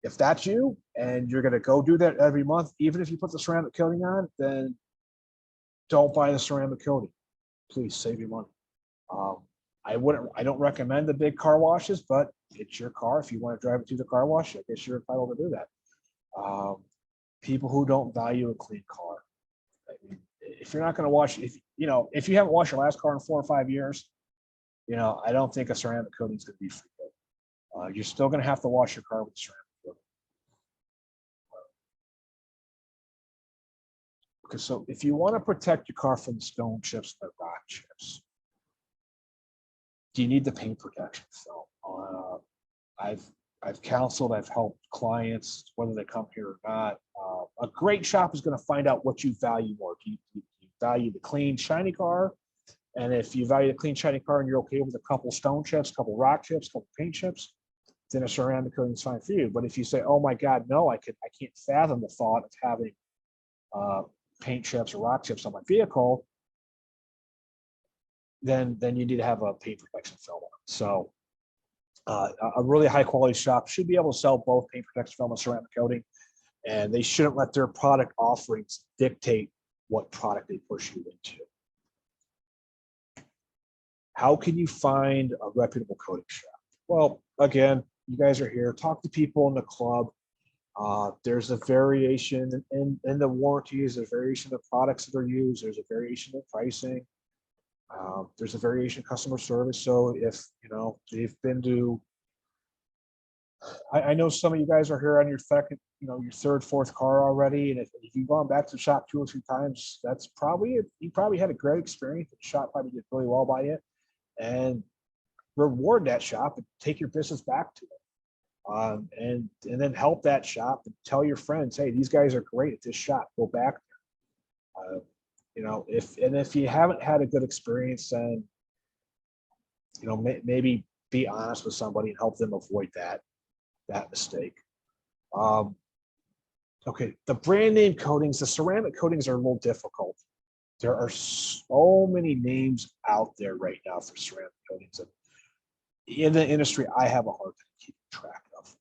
If that's you and you're going to go do that every month, even if you put the ceramic coating on, then don't buy the ceramic coating. Please save your money. I don't recommend the big car washes, but it's your car. If you want to drive it to the car wash, I guess you're entitled to do that. People who don't value a clean car. I mean, if you're not going to wash, if you haven't washed your last car in 4 or 5 years, I don't think a ceramic coating is going to be for you. You're still going to have to wash your car with ceramic coating. Okay, so if you want to protect your car from the stone chips and the rock chips, do you need the paint protection film? I've counseled, I've helped clients, whether they come here or not. A great shop is going to find out what you value more. Do you value the clean, shiny car? And if you value the clean, shiny car and you're okay with a couple stone chips, couple rock chips, couple paint chips, then a ceramic coating is fine for you. But if you say, "Oh my God, no, I can't fathom the thought of having paint chips or rock chips on my vehicle," then you need to have a paint protection film on it. So a really high quality shop should be able to sell both paint protection film and ceramic coating, and they shouldn't let their product offerings dictate what product they push you into. How can you find a reputable coating shop? Well, again, you guys are here. Talk to people in the club. There's a variation in the warranties, there's a variation of products that are used, there's a variation of pricing, there's a variation of customer service. So if they've been to, I know some of you guys are here on your second, your third, fourth car already, and if you've gone back to the shop 2 or 3 times, that's probably you probably had a great experience. The shop probably did really well by you, and reward that shop and take your business back to it. And then help that shop and tell your friends, "Hey, these guys are great at this shop. Go back there." If you haven't had a good experience, then maybe be honest with somebody and help them avoid that mistake. Okay, the brand name coatings, the ceramic coatings are a little difficult. There are so many names out there right now for ceramic coatings, and in the industry, I have a hard time keeping track of.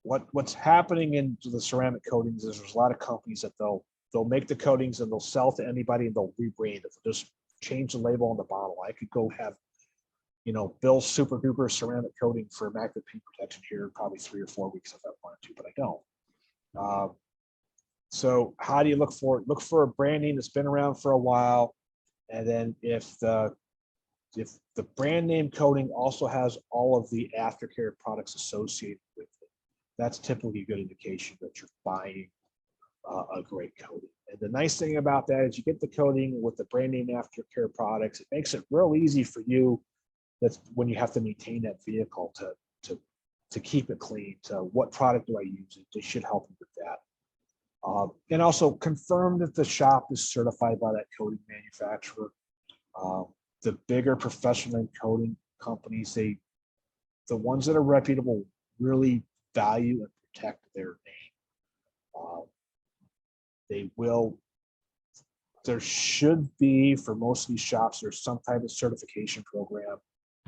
What's happening in the ceramic coatings is there's a lot of companies that they'll make the coatings and they'll sell to anybody and they'll rebrand it. They'll just change the label on the bottle. I could go have, Bill's Super Duper ceramic coating for Immaculate Paint Protection here in probably 3 or 4 weeks if I wanted to, but I don't. So how do you look for it? Look for a brand name that's been around for a while. And then if the brand name coating also has all of the aftercare products associated with it, that's typically a good indication that you're buying a great coating. And the nice thing about that is you get the coating with the brand name aftercare products. It makes it real easy for you. That's when you have to maintain that vehicle to keep it clean. To what product do I use? They should help you with that. And also confirm that the shop is certified by that coating manufacturer. The bigger professional coating companies, the ones that are reputable, really value and protect their name. There should be, for most of these shops, there's some type of certification program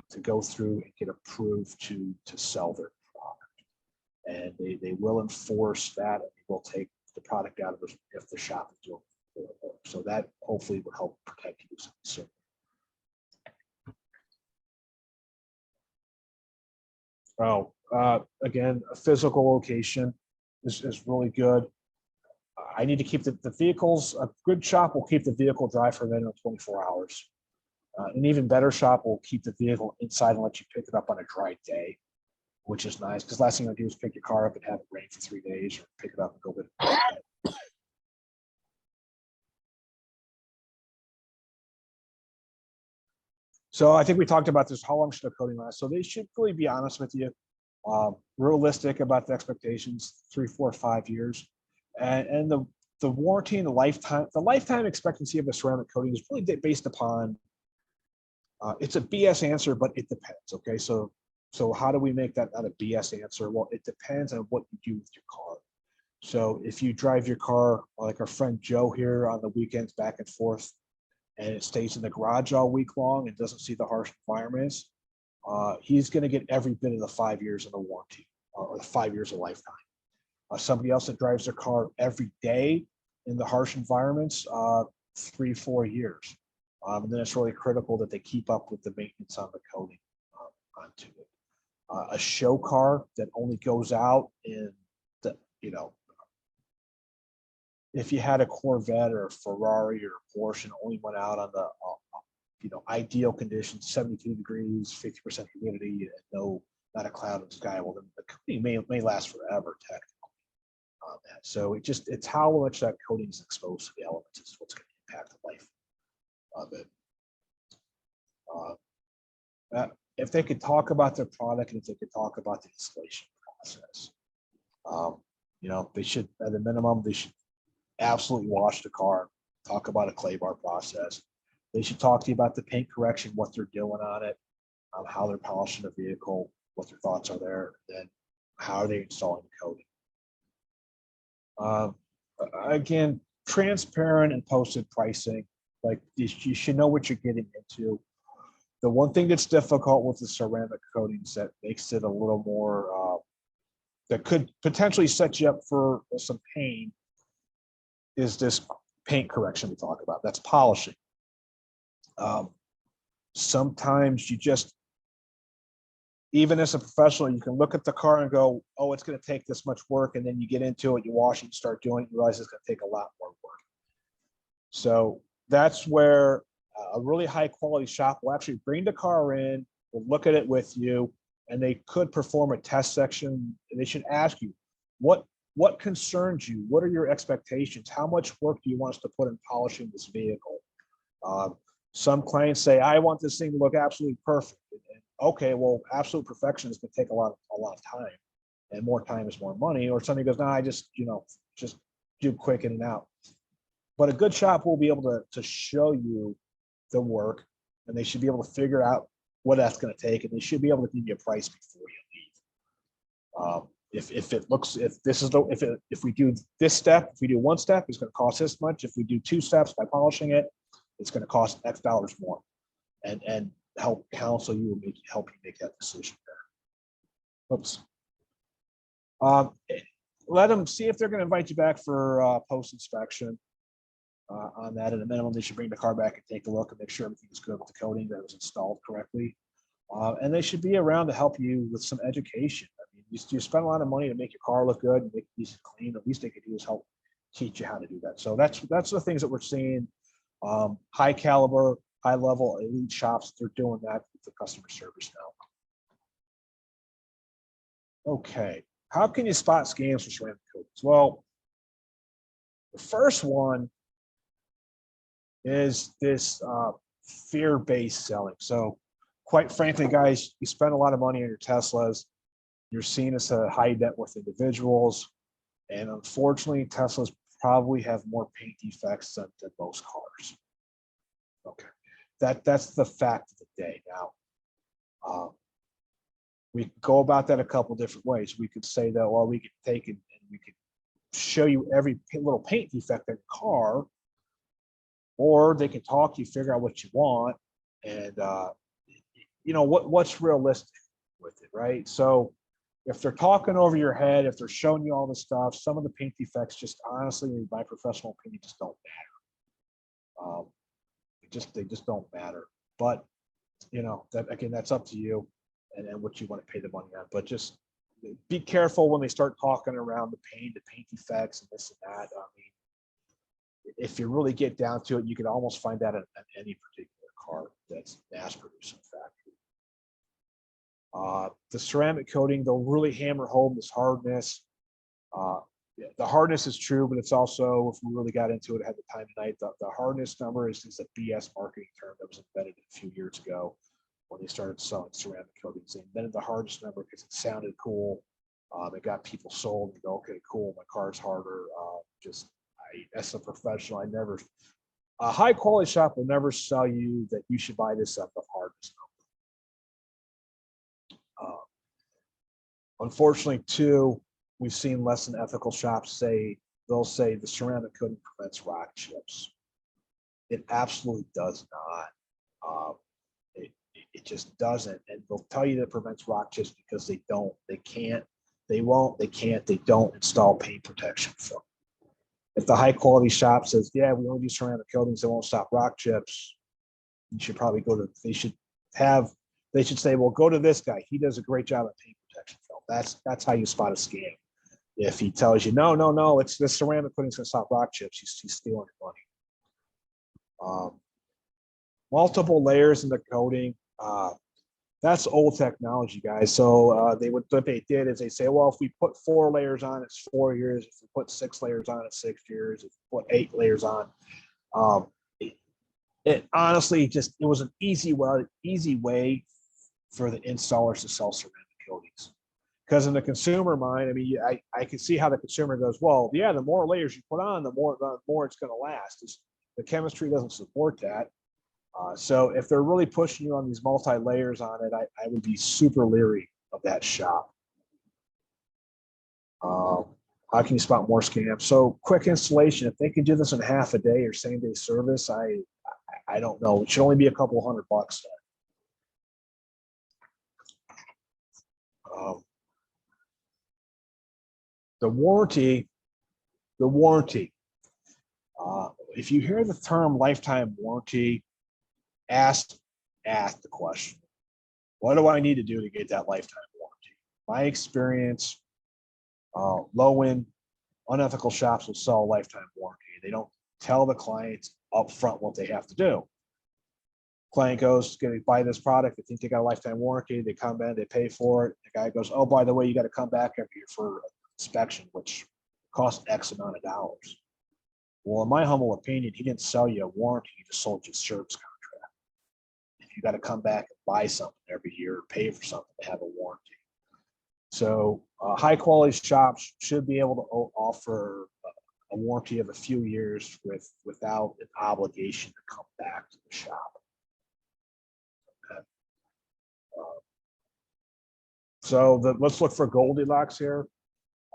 to go through and get approved to sell their product. And they will enforce that, and they will take the product out of it if the shop is doing it. So that hopefully will help protect you. Again, a physical location is really good. I need to keep the vehicles, a good shop will keep the vehicle dry for a minimum of 24 hours. An even better shop will keep the vehicle inside and let you pick it up on a dry day, which is nice, because last thing I do is pick your car up and have it rain for 3 days, or pick it up and go with it. So I think we talked about this, how long should a coating last? So they should really be honest with you, realistic about the expectations, 3, 4, 5 years. And the warranty and the lifetime expectancy of a ceramic coating is really based upon, it's a BS answer, but it depends. Okay, so how do we make that not a BS answer? Well, it depends on what you do with your car. So if you drive your car like our friend Joe here on the weekends back and forth, and it stays in the garage all week long and doesn't see the harsh environments, he's going to get every bit of the 5 years of the warranty, or the 5 years of lifetime. Somebody else that drives their car every day in the harsh environments, 3, 4 years. And then it's really critical that they keep up with the maintenance on the coating onto it. A show car that only goes out in the, if you had a Corvette or a Ferrari or a Porsche and only went out on the ideal conditions, 72 degrees, 50% humidity, and not a cloud in the sky, well, then the coating may last forever technically. So it's how much that coating is exposed to the elements is what's going to impact the life of it. If they could talk about their product and if they could talk about the installation process, they should, at a minimum, they should absolutely wash the car, talk about a clay bar process. They should talk to you about the paint correction, what they're doing on it, how they're polishing the vehicle, what their thoughts are there, and then how are they installing the coating. Again, transparent and posted pricing, like you should know what you're getting into. The one thing that's difficult with the ceramic coatings that makes it a little more, that could potentially set you up for some pain, is this paint correction we talk about. That's polishing. Sometimes you just, even as a professional, you can look at the car and go, oh, it's going to take this much work. And then you get into it, you wash it, you start doing it, you realize it's going to take a lot more work. So that's where a really high quality shop will actually bring the car in, will look at it with you, and they could perform a test section. And they should ask you, what concerns you? What are your expectations? How much work do you want us to put in polishing this vehicle? Some clients say, I want this thing to look absolutely perfect. And okay, well, absolute perfection is going to take a lot of time, and more time is more money. Or somebody goes, no, I just do quick in and out. But a good shop will be able to show you the work, and they should be able to figure out what that's going to take, and they should be able to give you a price before you leave. If we do this step, if we do one step, it's going to cost this much. If we do 2 steps by polishing it, it's going to cost X dollars more, and help counsel you and help you make that decision there. Oops. Let them see if they're going to invite you back for post inspection. On that, at a minimum, they should bring the car back and take a look and make sure everything is good with the coating, that it was installed correctly. And they should be around to help you with some education. I mean, you spend a lot of money to make your car look good and make it easy to clean. At least they could do is help teach you how to do that. So that's the things that we're seeing. High caliber, high level elite shops, they're doing that with the customer service now. Okay, how can you spot scams for ceramic coatings? Well, the first one is this fear-based selling. So quite frankly, guys, you spend a lot of money on your Teslas. You're seen as a high net worth individuals. And unfortunately, Teslas probably have more paint defects than most cars. Okay, that's the fact of the day. Now, we could go about that a couple different ways. We could say that, well, we could take it and we could show you every little paint defect in the car, or they can talk to you, figure out what you want, and you know what's realistic with it, right? So if they're talking over your head, if they're showing you all this stuff, some of the paint defects just honestly, in my professional opinion, just don't matter. They just don't matter. But you know, that again, that's up to you and what you want to pay the money on. But just be careful when they start talking around the paint defects and this and that. I mean, if you really get down to it, you can almost find that in any particular car that's mass produced in factory. The ceramic coating, they'll really hammer home this hardness. The hardness is true, but it's also, if we really got into it, I had the time tonight, the hardness number is a BS marketing term that was invented a few years ago when they started selling ceramic coatings. They invented the hardest number because it sounded cool. It got people sold and go, okay, cool, my car's harder. As a professional, a high quality shop will never sell you that you should buy this at the hardest number. Unfortunately, too, we've seen less than ethical shops they'll say the ceramic coating prevents rock chips. It absolutely does not. It just doesn't. And they'll tell you that it prevents rock chips because they don't install paint protection film. If the high quality shop says, yeah, we only do ceramic coatings that won't stop rock chips, you should probably they should say, well, go to this guy. He does a great job at paint protection film. That's how you spot a scam. If he tells you, no, it's this ceramic coating's gonna stop rock chips, he's stealing your money. Multiple layers in the coating. That's old technology, guys. So what they did is they say, well, if we put 4 layers on, it's 4 years. If we put 6 layers on, it's 6 years. If we put 8 layers on, it honestly it was an easy way for the installers to sell ceramic coatings. Because in the consumer mind, I mean, I can see how the consumer goes, well, yeah, the more layers you put on, the more it's going to last. The chemistry doesn't support that. So if they're really pushing you on these multi-layers on it, I would be super leery of that shop. How can you spot more scams? So quick installation, if they can do this in half a day or same day service, I don't know. It should only be a couple $100. The warranty. If you hear the term lifetime warranty, ask the question, what do I need to do to get that lifetime warranty? My experience, low-end, unethical shops will sell a lifetime warranty. They don't tell the clients up front what they have to do. Client goes, going to buy this product. They think they got a lifetime warranty. They come in, they pay for it. The guy goes, oh, by the way, you got to come back every year for inspection, which costs X amount of dollars. Well, in my humble opinion, he didn't sell you a warranty. He just sold you a service contract. If you got to come back and buy something every year, pay for something to have a warranty. So high quality shops should be able to offer a warranty of a few years without an obligation to come back to the shop. Okay. Let's look for Goldilocks here.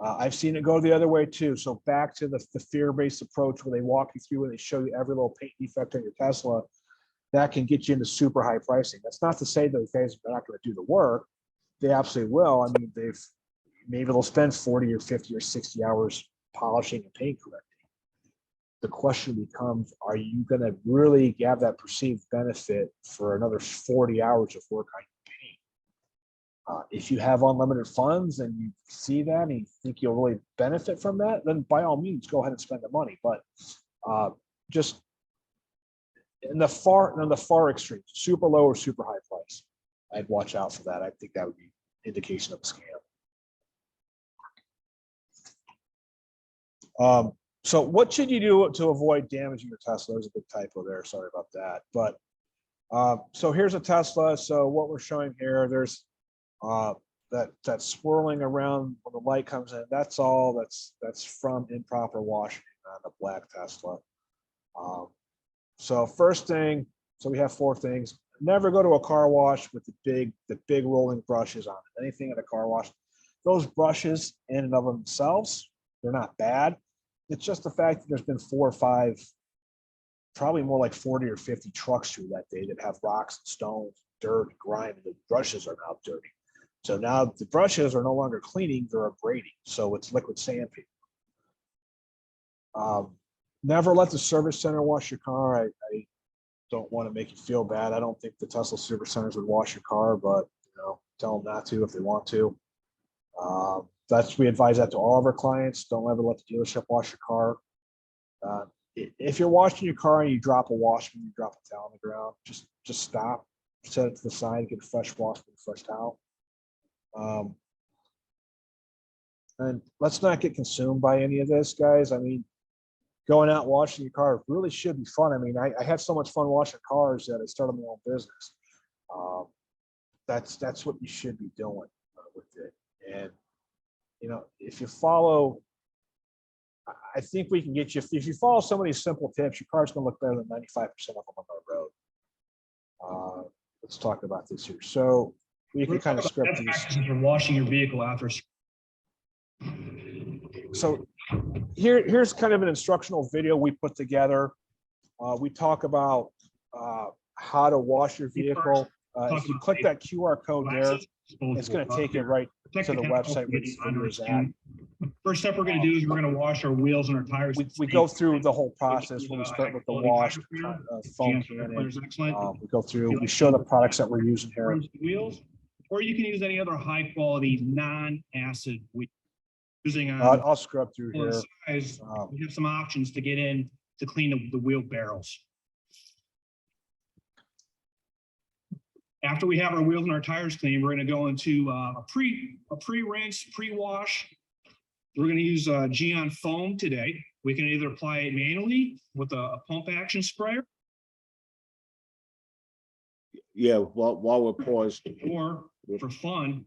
I've seen it go the other way too. So back to the fear-based approach where they walk you through and they show you every little paint defect on your Tesla, that can get you into super high pricing. That's not to say those guys are not going to do the work. They absolutely will. I mean, maybe they'll spend 40 or 50 or 60 hours polishing and paint correcting. The question becomes, are you going to really have that perceived benefit for another 40 hours of work on your paint? If you have unlimited funds and you see that and you think you'll really benefit from that, then by all means, go ahead and spend the money. But just in the far extreme, super low or super high price, I'd watch out for that. I think that would be indication of a scam. So what should you do to avoid damaging your Tesla? There's a big typo there. Sorry about that. But so here's a Tesla. So what we're showing here, there's that swirling around when the light comes in. That's all. That's from improper washing on the black Tesla. So first thing, so we have 4 things. Never go to a car wash with the big rolling brushes on it. Anything at a car wash, those brushes in and of themselves, they're not bad. It's just the fact that there's been 4 or 5, probably more like 40 or 50 trucks through that day that have rocks and stones, dirt, grime, and the brushes are now dirty. So now the brushes are no longer cleaning, they're abrading. So it's liquid sandpaper. Never let the service center wash your car. I don't want to make you feel bad. I don't think the Tesla service centers would wash your car, but tell them not to if they want to. We advise that to all of our clients. Don't ever let the dealership wash your car. If you're washing your car and you drop a washman, you drop a towel on the ground, just stop, set it to the side, get a fresh washman, fresh towel. And let's not get consumed by any of this, guys. I mean, going out washing your car really should be fun. I mean, I have so much fun washing cars that I started my own business. That's what you should be doing with it. And if you follow, I think we can get you. If you follow some of these simple tips, your car's going to look better than 95% of them on the road. Let's talk about this here. So we can kind of script these. Practices for washing your vehicle after. So here's kind of an instructional video we put together. We talk about how to wash your vehicle. If you click that QR code there, it's going to take you right to the website where this video is at. First step we're going to do is we're going to wash our wheels and our tires. We go through the whole process when we start with the wash, foam canning. We go through, we show the products that we're using here. Wheels, or you can use any other high quality non-acid wheel. Using I'll scrub through here. We have some options to get in to clean the wheel barrels. After we have our wheels and our tires clean, we're going to go into a pre-rinse, pre-wash. We're going to use Geon foam today. We can either apply it manually with a pump action sprayer. Yeah, while we're paused. Or for fun,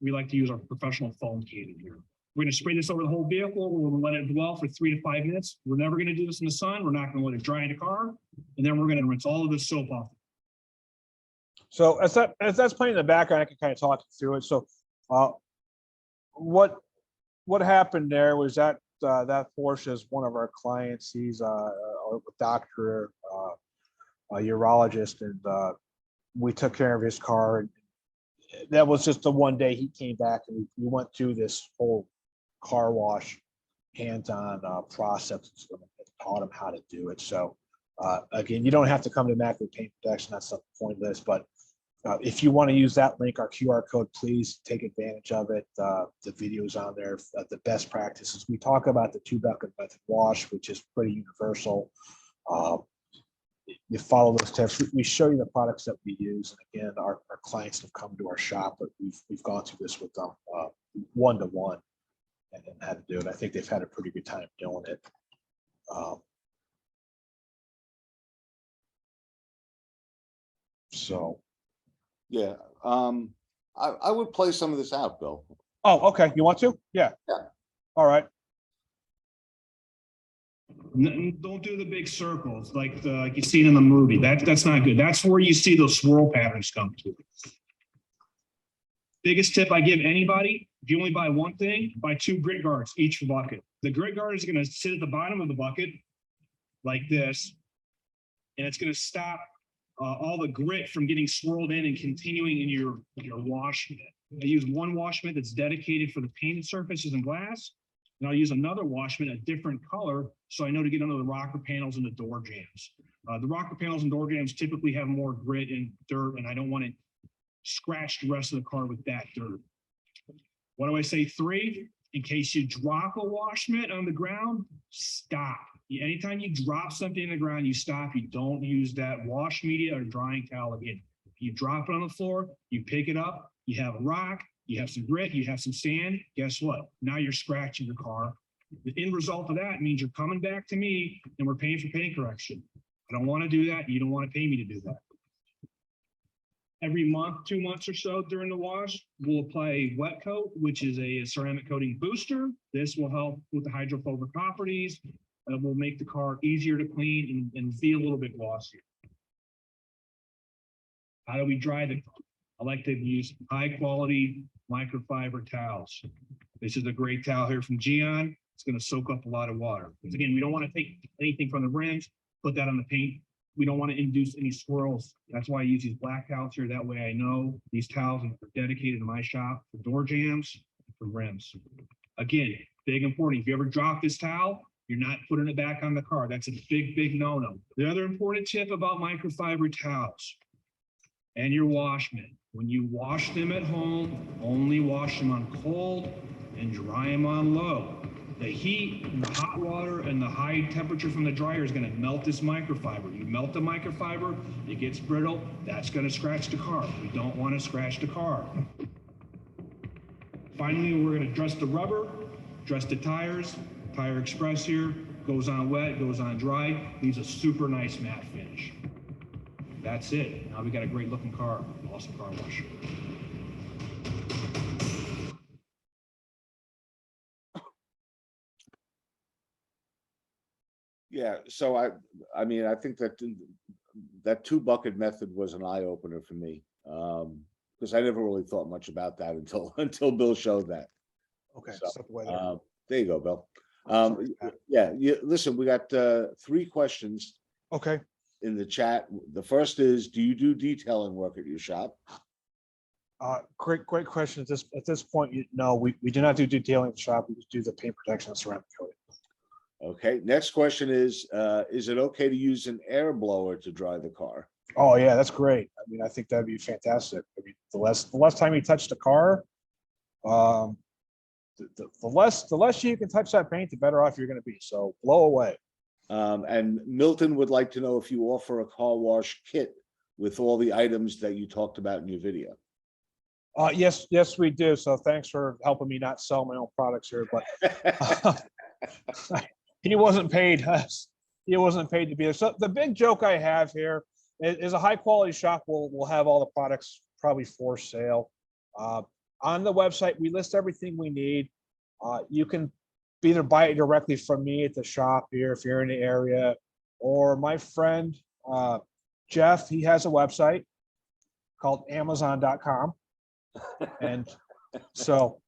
we like to use our professional foam cannon here. We're going to spray this over the whole vehicle. We're going to let it dwell for 3 to 5 minutes. We're never going to do this in the sun. We're not going to let it dry in the car. And then we're going to rinse all of this soap off. So as that's playing in the background, I can kind of talk you through it. So what happened there was that Porsche is one of our clients. He's a doctor, a urologist, and we took care of his car. And that was just the one day he came back, and we went through this whole car wash hands-on process and taught him how to do it. So again, you don't have to come to Immaculate Paint Protection. That's not the point of this, but if you want to use that link, our QR code, please take advantage of it. The videos on there, the best practices. We talk about the 2-bucket method wash, which is pretty universal. You follow those tips. We show you the products that we use. And again, our clients have come to our shop, but we've gone through this with them one-to-one and how to do it. I think they've had a pretty good time doing it. So. Yeah, I would play some of this out, Bill. Oh, okay. You want to? Yeah. Yeah. All right. Don't do the big circles like you see in the movie. That's not good. That's where you see those swirl patterns come to. Biggest tip I give anybody: if you only buy one thing, buy 2 grit guards each bucket. The grit guard is going to sit at the bottom of the bucket like this, and it's going to stop all the grit from getting swirled in and continuing in your wash. I use one wash mitt that's dedicated for the painted surfaces and glass. And I'll use another wash mitt, a different color, so I know to get under the rocker panels and the door jams. The rocker panels and door jams typically have more grit and dirt, and I don't want to scratch the rest of the car with that dirt. What do I say? 3, in case you drop a wash mitt on the ground, stop. Anytime you drop something in the ground, you stop. You don't use that wash media or drying towel again. You drop it on the floor, you pick it up, you have a rock, you have some grit, you have some sand. Guess what? Now you're scratching your car. The end result of that means you're coming back to me and we're paying for paint correction. I don't want to do that. You don't want to pay me to do that. Every month, 2 months or so during the wash, we'll apply a wet coat, which is a ceramic coating booster. This will help with the hydrophobic properties. It will make the car easier to clean and be a little bit glossier. How do we dry the car? I like to use high quality microfiber towels. This is a great towel here from Geon. It's going to soak up a lot of water. Because again, we don't want to take anything from the rims, put that on the paint. We don't want to induce any swirls. That's why I use these black towels here. That way I know these towels are dedicated in my shop for door jams, for rims. Again, big important. If you ever drop this towel, you're not putting it back on the car. That's a big, big no-no. The other important tip about microfiber towels and your wash mitt, when you wash them at home, only wash them on cold and dry them on low. The heat and the hot water and the high temperature from the dryer is going to melt this microfiber. You melt the microfiber, it gets brittle. That's going to scratch the car. We don't want to scratch the car. Finally, we're going to dress the rubber, dress the tires. Tire Express here goes on wet, goes on dry, leaves a super nice matte finish. That's it. Now we got a great looking car, awesome car wash. Yeah, so I mean, I think that that 2-bucket method was an eye opener for me. Because I never really thought much about that until Bill showed that. Okay, So, step away there. There you go, Bill. Sorry, Pat. Yeah, listen, we got 3 questions Okay, in the chat. The first is, do you do detailing work at your shop? great question. At this point, no, we do not do detailing in the shop. We just do the paint protection and ceramic coating. Okay, next question is it okay to use an air blower to dry the car? Oh yeah, that's great. I mean, I think that'd be fantastic. I mean, the less time you touch the car, the less you can touch that paint, the better off you're going to be. So blow away. And Milton would like to know if you offer a car wash kit with all the items that you talked about in your video. Yes, we do. So thanks for helping me not sell my own products here, but he wasn't paid. He wasn't paid to be there. So the big joke I have here is a high quality shop will have all the products probably for sale. On the website, we list everything we need. You can either buy it directly from me at the shop here if you're in the area, or my friend Jeff, he has a website called Amazon.com. And so,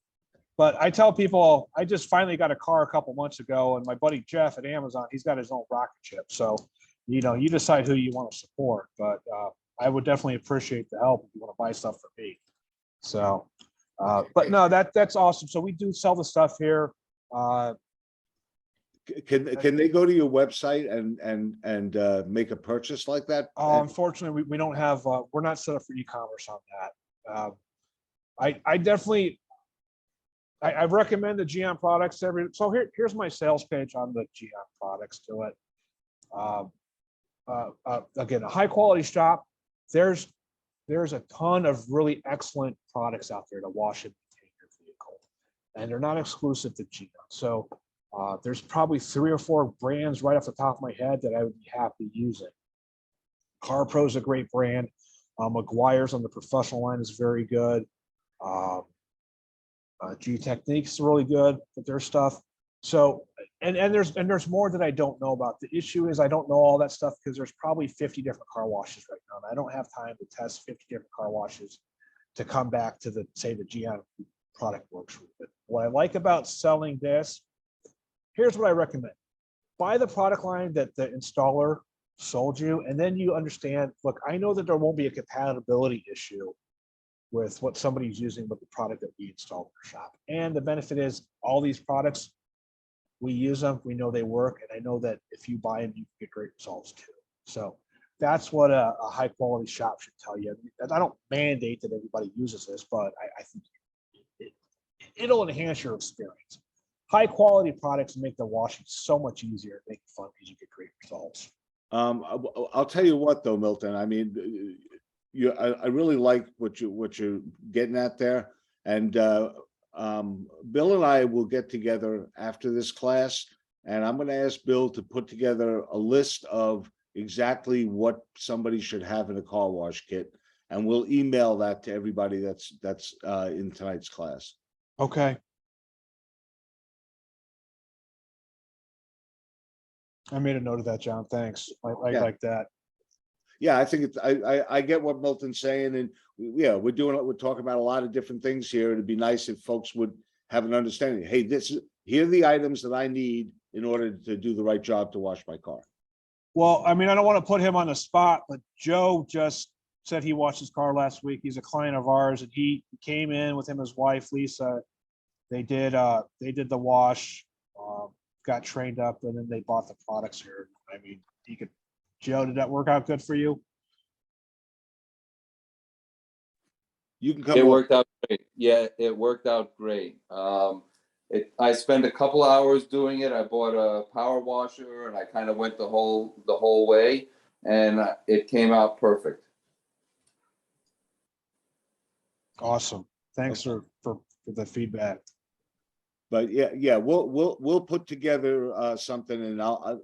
but I tell people, I just finally got a car a couple months ago, and my buddy Jeff at Amazon, he's got his own rocket ship. So, you know, you decide who you want to support, but I would definitely appreciate the help if you want to buy stuff from me. So, but no, that's awesome. So we do sell the stuff here. Can they go to your website and make a purchase like that? Unfortunately, we don't have, we're not set up for e-commerce on that. I definitely, I recommend the Geon products so here's my sales page on the Geon products to it. Again, a high quality shop. There's a ton of really excellent products out there to wash and maintain your vehicle, and they're not exclusive to Geon. So there's probably 3 or 4 brands right off the top of my head that I would be happy using. CarPro is a great brand. McGuire's on the professional line is very good. G Techniques is really good with their stuff. So, and there's more that I don't know about. The issue is I don't know all that stuff because there's probably 50 different car washes right now, and I don't have time to test 50 different car washes to come back to say the Geon product works with it. What I like about selling this, here's what I recommend: buy the product line that the installer sold you, and then you understand. Look, I know that there won't be a compatibility issue with what somebody's using with the product that we installed in our shop. And the benefit is all these products, we use them, we know they work, and I know that if you buy them, you can get great results too. So that's what a high quality shop should tell you. And I don't mandate that everybody uses this, but I think it'll enhance your experience. High quality products make the washing so much easier, make it fun because you get great results. I'll tell you what though, Milton, I mean, I really like what you're getting at there. And Bill and I will get together after this class, and I'm going to ask Bill to put together a list of exactly what somebody should have in a car wash kit, and we'll email that to everybody that's in tonight's class. Okay. I made a note of that, John. Thanks. I Yeah. like that. Yeah, I think it's, I get what Milton's saying, and yeah, we're talking about a lot of different things here. It'd be nice if folks would have an understanding. Hey, here are the items that I need in order to do the right job to wash my car. Well, I mean, I don't want to put him on the spot, but Joe just said he washed his car last week. He's a client of ours, and he came in with him, his wife, Lisa. They did the wash, got trained up, and then they bought the products here. I mean, Joe, did that work out good for you? You can come. It worked out great. Yeah, it worked out great. I spent a couple hours doing it. I bought a power washer and I kind of went the whole way, and it came out perfect. Awesome. Thanks for the feedback. But yeah, we'll put together something, and I'll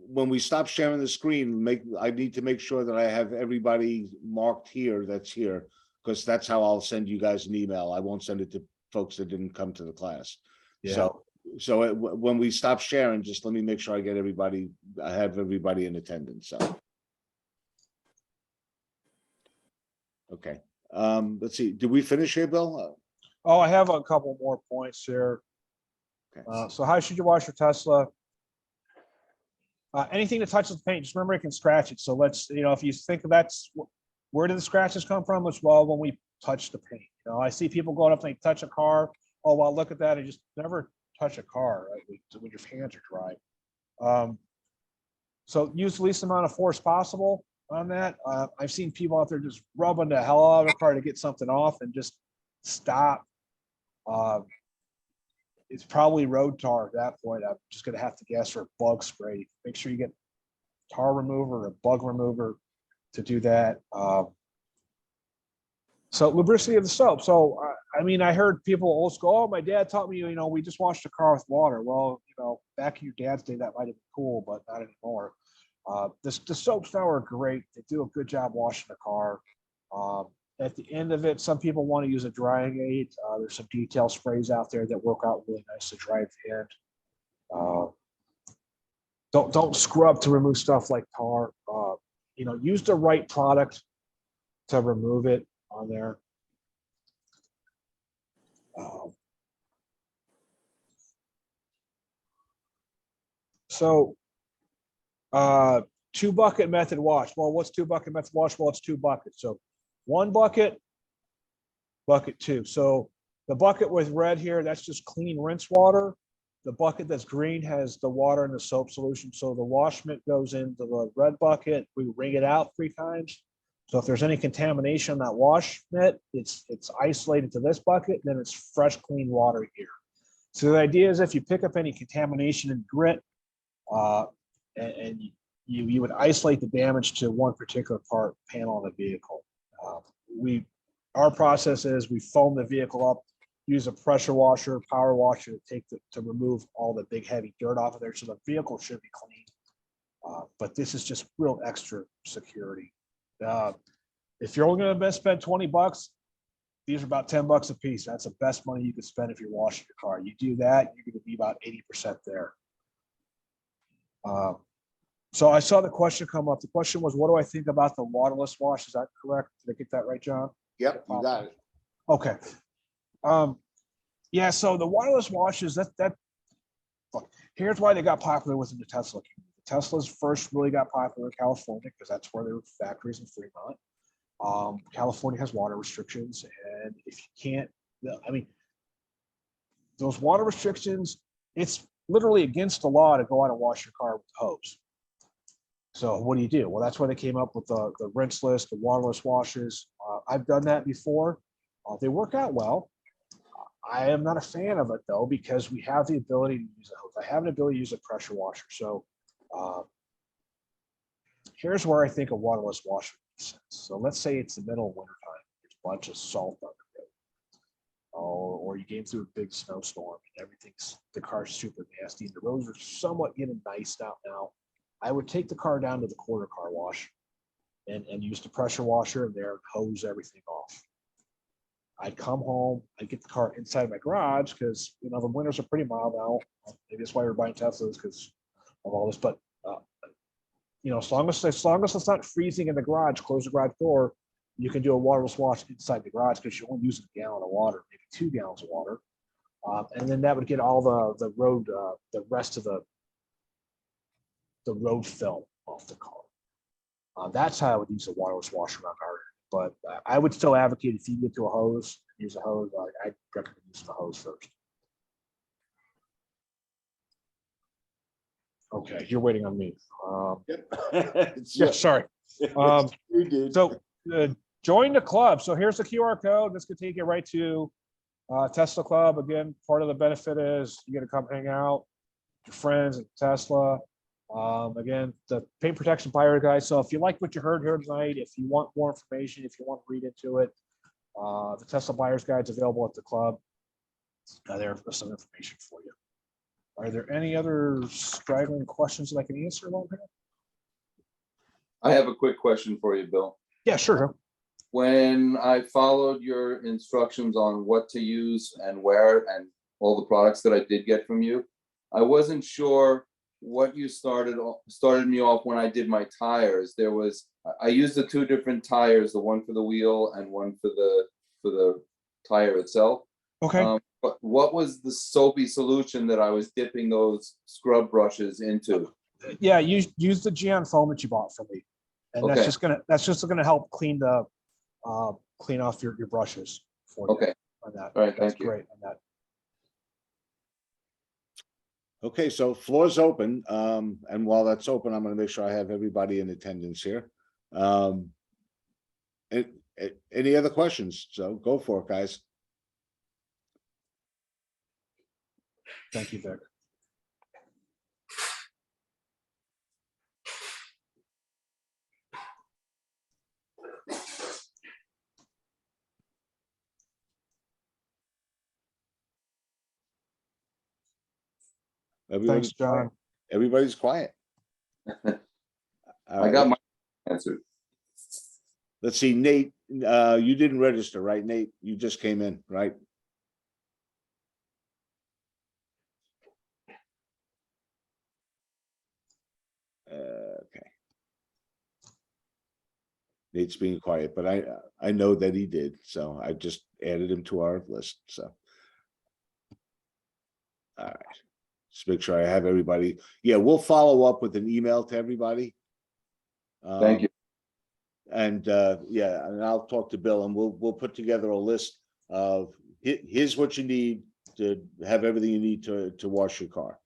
when we stop sharing the screen, I need to make sure that I have everybody marked here that's here, because that's how I'll send you guys an email. I won't send it to folks that didn't come to the class. Yeah. So when we stop sharing, just let me make sure I have everybody in attendance. So okay. Let's see. Did we finish here, Bill? Oh, I have a couple more points here. Okay. So how should you wash your Tesla? Anything that touches the paint, just remember it can scratch it. So let's, if you think where do the scratches come from? It's when we touch the paint. I see people going up and they touch a car. Oh, well, look at that. I just never touch a car, right? When your hands are dry. So use the least amount of force possible on that. I've seen people out there just rubbing the hell out of a car to get something off and just stop. It's probably road tar at that point. I'm just going to have to guess, for bug spray. Make sure you get tar remover or bug remover to do that. So lubricity of the soap. So, I mean, I heard people old school, oh, my dad taught me, we just washed the car with water. Well, back in your dad's day, that might have been cool, but not anymore. The soaps now are great. They do a good job washing the car. At the end of it, some people want to use a drying aid. There's some detail sprays out there that work out really nice to dry the end. Don't scrub to remove stuff like tar. Use the right product to remove it on there. So 2-bucket method wash. Well, what's 2-bucket method wash? Well, it's 2 buckets. So 1 bucket, bucket 2. So the bucket with red here, that's just clean rinse water. The bucket that's green has the water and the soap solution. So the wash mitt goes into the red bucket. We wring it out 3 times. So if there's any contamination on that wash mitt, it's isolated to this bucket, then it's fresh, clean water here. So the idea is if you pick up any contamination and grit, and you would isolate the damage to one particular panel of the vehicle. Our process is we foam the vehicle up, use a pressure washer, power washer to remove all the big heavy dirt off of there. So the vehicle should be clean. But this is just real extra security. If you're only going to spend $20, these are about $10 a piece. That's the best money you could spend if you're washing your car. You do that, you're going to be about 80% there. So I saw the question come up. The question was, what do I think about the waterless wash? Is that correct? Did I get that right, John? Yep, you got it. Okay. Yeah, so the waterless washes, look, here's why they got popular within the Tesla community. The Teslas first really got popular in California because that's where their factories in Fremont. California has water restrictions, and if you can't, I mean, those water restrictions, it's literally against the law to go out and wash your car with a hose. So what do you do? Well, that's why they came up with the rinseless, the waterless washes. I've done that before. They work out well. I am not a fan of it though, because we have the ability to use a hose. I have an ability to use a pressure washer. So here's where I think a waterless washer makes sense. So let's say it's the middle of winter time. There's a bunch of salt on the road. Or you came through a big snowstorm and the car's super nasty. The roads are somewhat getting nice out now. I would take the car down to the quarter car wash and use the pressure washer in there and hose everything off. I'd come home, I'd get the car inside my garage because, you know, the winters are pretty mild now. Maybe that's why we're buying Teslas, because of all this, but you know, as long as it's not freezing in the garage, close the garage door, you can do a waterless wash inside the garage because you're only using a gallon of water, maybe 2 gallons of water. And then that would get all the road, the rest of the road film off the car. That's how I would use a waterless washer around our area. But I would still advocate, if you get to a hose, use a hose. I'd recommend using the hose first. Okay, you're waiting on me. Yeah, sorry. You did. So join the club. So here's the QR code. This could take you right to Tesla Club. Again, part of the benefit is you get to come hang out with your friends at Tesla. Again, the paint protection buyer guide. So if you like what you heard here tonight, if you want more information, if you want to read into it, the Tesla buyer's guide is available at the club. There's some information for you. Are there any other straggling questions that I can answer along here? I have a quick question for you, Bill. Yeah, sure. When I followed your instructions on what to use and where and all the products that I did get from you, I wasn't sure what you started me off when I did my tires. I used the 2 different tires, the one for the wheel and one for the tire itself. Okay. But what was the soapy solution that I was dipping those scrub brushes into? Yeah, use the Geon foam that you bought from me, and Okay. that's just gonna help clean off your brushes for you. Okay. On that. All right, That's thank you. great on that. Okay, so floor's open. And while that's open, I'm gonna make sure I have everybody in attendance here. Any other questions? So go for it, guys. Thank you, Vic. Thanks, John. Everybody's quiet. I got my answer. Let's see, Nate, you didn't register, right, Nate? You just came in, right? Okay. Nate's being quiet, but I know that he did, so I just added him to our list, so. All right, just make sure I have everybody. Yeah, we'll follow up with an email to everybody. Thank you. And yeah, and I'll talk to Bill and we'll put together a list of here's what you need to have everything you need to wash your car.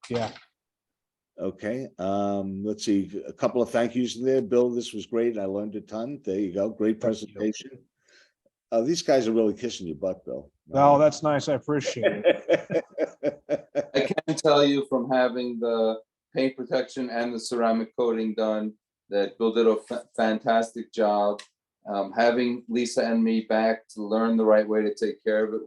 Yeah. Okay, let's see, a couple of thank yous in there. Bill, this was great. I learned a ton. There you go. Great presentation. These guys are really kissing your butt, Bill. Oh, that's nice. I appreciate it. I can tell you from having the paint protection and the ceramic coating done that Bill did a fantastic job. Having Lisa and me back to learn the right way to take care of it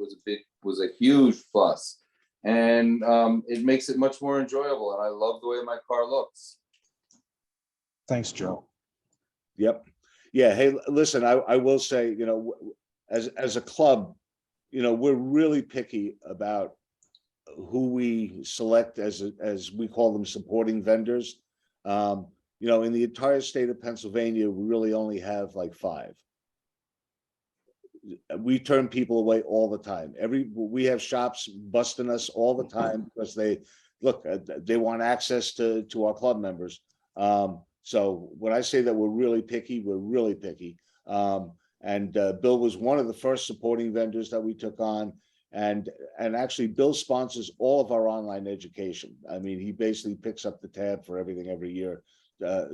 was a huge plus. And it makes it much more enjoyable. And I love the way my car looks. Thanks, Joe. Yep. Yeah. Hey, listen, I will say, you know, as a club, you know, we're really picky about who we select as we call them supporting vendors. You know, in the entire state of Pennsylvania, we really only have like 5. We turn people away all the time. We have shops busting us all the time because they want access to our club members. So when I say that we're really picky, we're really picky. And Bill was one of the first supporting vendors that we took on. And actually Bill sponsors all of our online education. I mean, he basically picks up the tab for everything every year,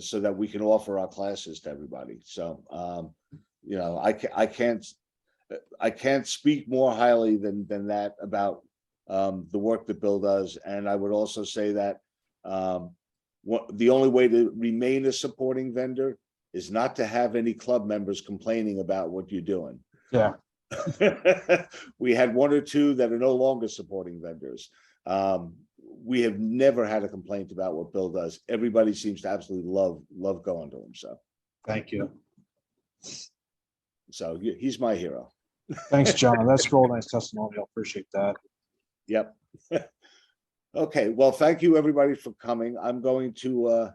so that we can offer our classes to everybody. So, you know, I can't speak more highly than that about the work that Bill does. And I would also say that the only way to remain a supporting vendor is not to have any club members complaining about what you're doing. Yeah. We had one or two that are no longer supporting vendors. We have never had a complaint about what Bill does. Everybody seems to absolutely love going to him. Thank you. So he's my hero. Thanks, John. That's a real nice testimonial. Appreciate that. Yep. Okay, well, thank you everybody for coming. I'm going to